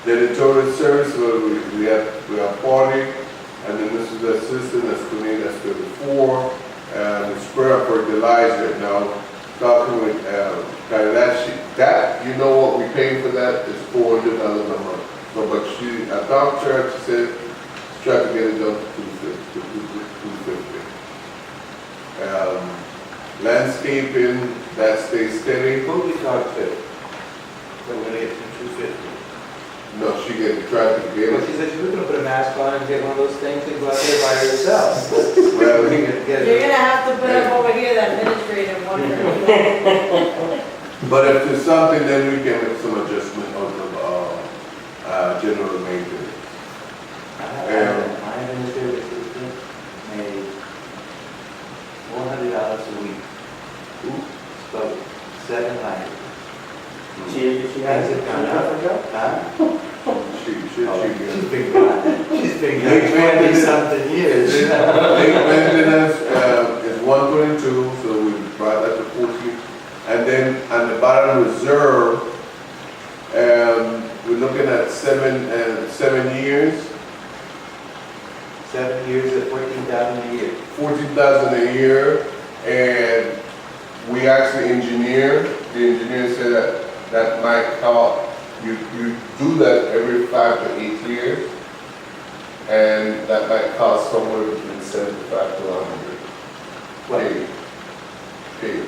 Janitorial service, we have 40, and then this is the assistant, that's 28, that's 34, and the sprayer fertilizer. Now, talking with that, you know what we pay for that is $400 a month. So, but I talked to her, she said, she's trying to get it down to $250. Landscaping, that stays steady. Who we talked to? So when it's $250. No, she tried to get Well, it. she said she was gonna put a mask on and get one of those things and go out there by herself. Well, We can get You're it. gonna have to put up over here that administrative one. but if there's something, then we can make some adjustment on the, general maintenance. My administrative assistant made $400 a week. Spoke 7 languages. She has it Things have gone up. Huh? She's She's good. been gone. She's been gone 20-something years. Lake maintenance, is 122, so we brought that to 14. And then on the bottom reserve, we're looking at 7 years, 7 years at $14,000 a year. 14,000 a year. And we asked the engineer said that might cost, you do that every 5 to 8 years. And that might cost somewhere between 75 to 100. What? Paid.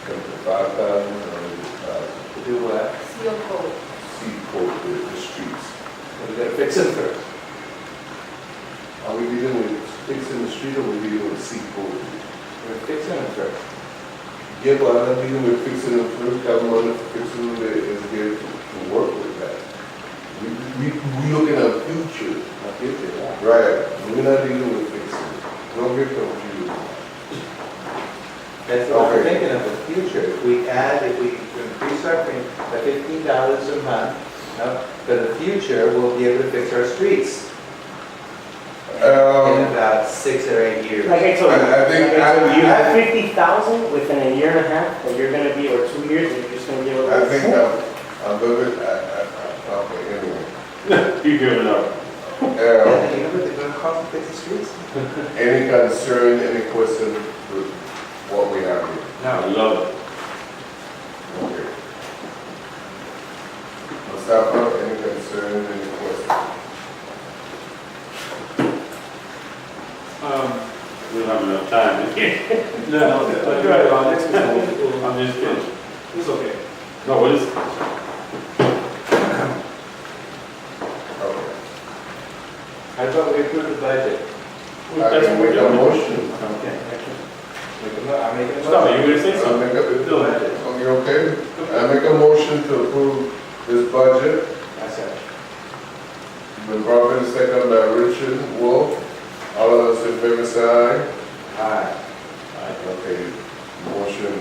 75,000 or 100,000. To do what? Seal coat. Seed coat the streets. We gotta fix them first. Are we dealing with fixing the street or we dealing with seed coat? We're fixing them first. Yeah, but I'm not dealing with fixing them first, have money for fixing them that is there to work with that. We looking at future. My future, yeah. Right, we're not dealing with fixing. Don't get confused. That's what we're Okay. thinking of, the future. If we increase our premium by $15 a month, for the future, we'll be able to fix our streets in about 6 or 8 years. Like I told you, I think- you have 50,000 within a year and a half, that you're gonna be, or 2 years, that you're just gonna be able to. I think I'm good, okay, anyway. You give it up. Yeah, you know what they're gonna cost to fix the streets? Any concern, any question with what we have here? I love it. Okay. Mustafa, any concern, any question? We don't have enough time. No, next week, I'm just kidding. it's okay. No, what is? Okay. How about we approve the budget? I can make a motion. Okay. I'm making a Stop it, you motion. were gonna say I'll something? make a, Approve the budget. oh, you okay? I make a motion to approve this budget. I said. Been properly second by Richard Wolf. All of us in favor say aye. Aye. Okay, motion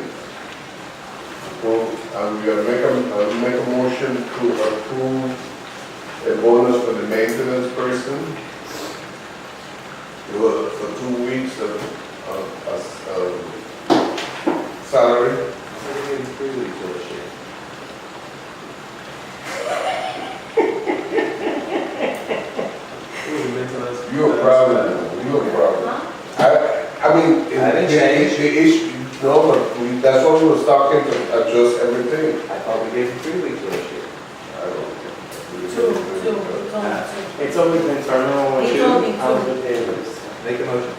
approved. And we are make a motion to approve a bonus for the maintenance person. It was for 2 weeks of salary. I'm giving 3 weeks of this year. You're a problem, you're a problem. I mean, I didn't change. the issue, no, but that's what we was talking to adjust everything. I thought we gave him 3 weeks of this year. I don't know. Two, it's only two. It's always been internal. It's only two. I was with Davis. Make a motion.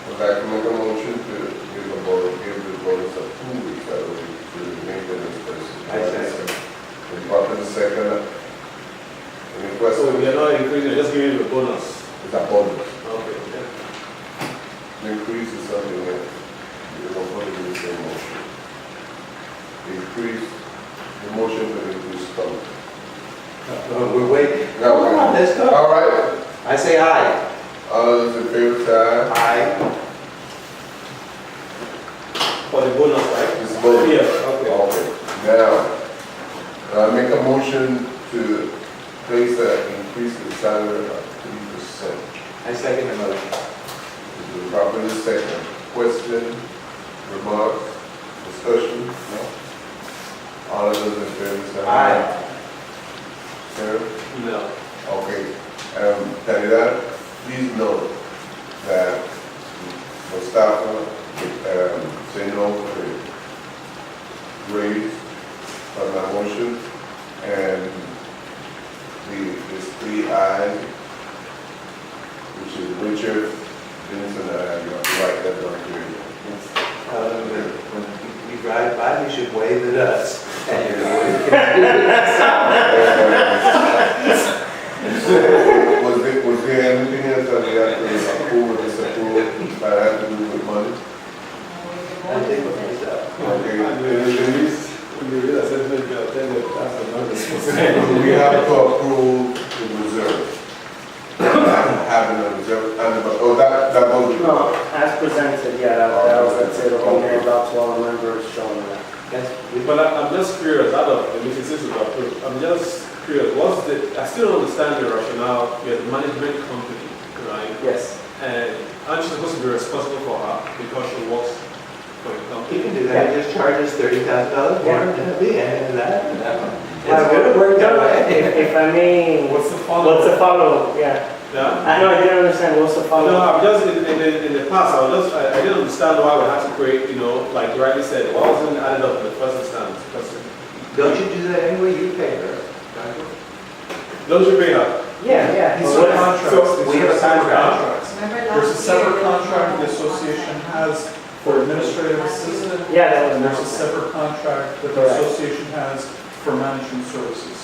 I'd like to make a motion to give the bonus of 2 weeks, I believe, to the maintenance person. I second. And properly second. Any So questions? we are not increasing, just giving you a bonus. It's a bonus. Okay. The increase is something that you're going to put in the same motion. The increase, the motion for the increase comes. We're waiting. No, Come on, let's go. all right, I say aye. all those in favor say aye. Aye. For the bonus, right? It's bonus. Yeah, okay. Okay, now, I make a motion to place the increase in salary of 3%. I second the motion. Is the properly second. Question, remarks, discussion? No? All of those in favor say aye. Aye. Sir? No. Okay, Caridad, please note that Mustafa, say no for the raise on my motion, and there's 3 ayes, which is Richard, Vincent, and I, you have to write that down here. When you drive by, you should wave at us. And you're We have to approve the reserve. Having a reserve, oh, that goes. No, as presented, yeah, that was, that's it, all mailbox, all the members showing that. Yes, But I'm just curious, out of the meeting since we got through, I'm just curious, I still don't understand the rationale, you're the management company, right? Yes. And aren't you supposed to be responsible for her because she works for your you company? can do that, just charge us $30,000 for it, and it'll be end of that. Well, It's gonna work that way. If I may, What's the follow-up? what's the follow-up, yeah? Yeah? I know, I didn't understand, what's the No, follow-up? I'm just, in the past, I didn't understand why we had to create, like you rightly said, why wasn't it added up in the first instance? Because Don't you do that anyway, you pay her. those you pay her. Yeah. These But are what- contracts, we these have are a separate contract. contracts. Remember There's a last separate year? contract the association has for administrative assistant. Yeah, that was And there's a announced. separate contract that the Correct. association has for management services.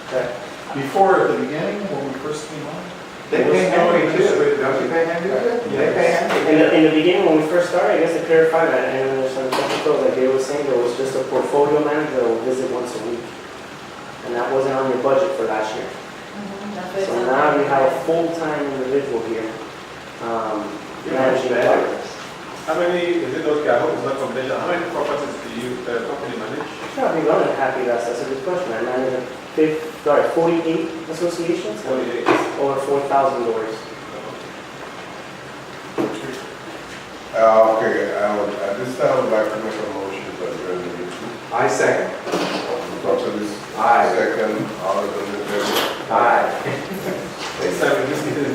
Okay. Before, at the beginning, when we first came on, They pay Henry too, don't you pay Henry too? They pay Henry. In the beginning, when we first started, I guess to clarify that, and there's some technical, like they were saying, there was just a portfolio manager that would visit once a week. And that wasn't on your budget for last year. That's what it So sounds now like. we have a full-time individual here, managing better. projects. How many, is it okay, I hope it's not confidential, how many properties do you, the company manage? Sure, I'll be running happy, that's a good question. I manage 48 associations, 48. over 4,000 doors. Okay, at this time, I would like to make a motion to adjourn the meeting. I second. Properly, Aye. second, all of them in favor? Aye. Next time, this meeting is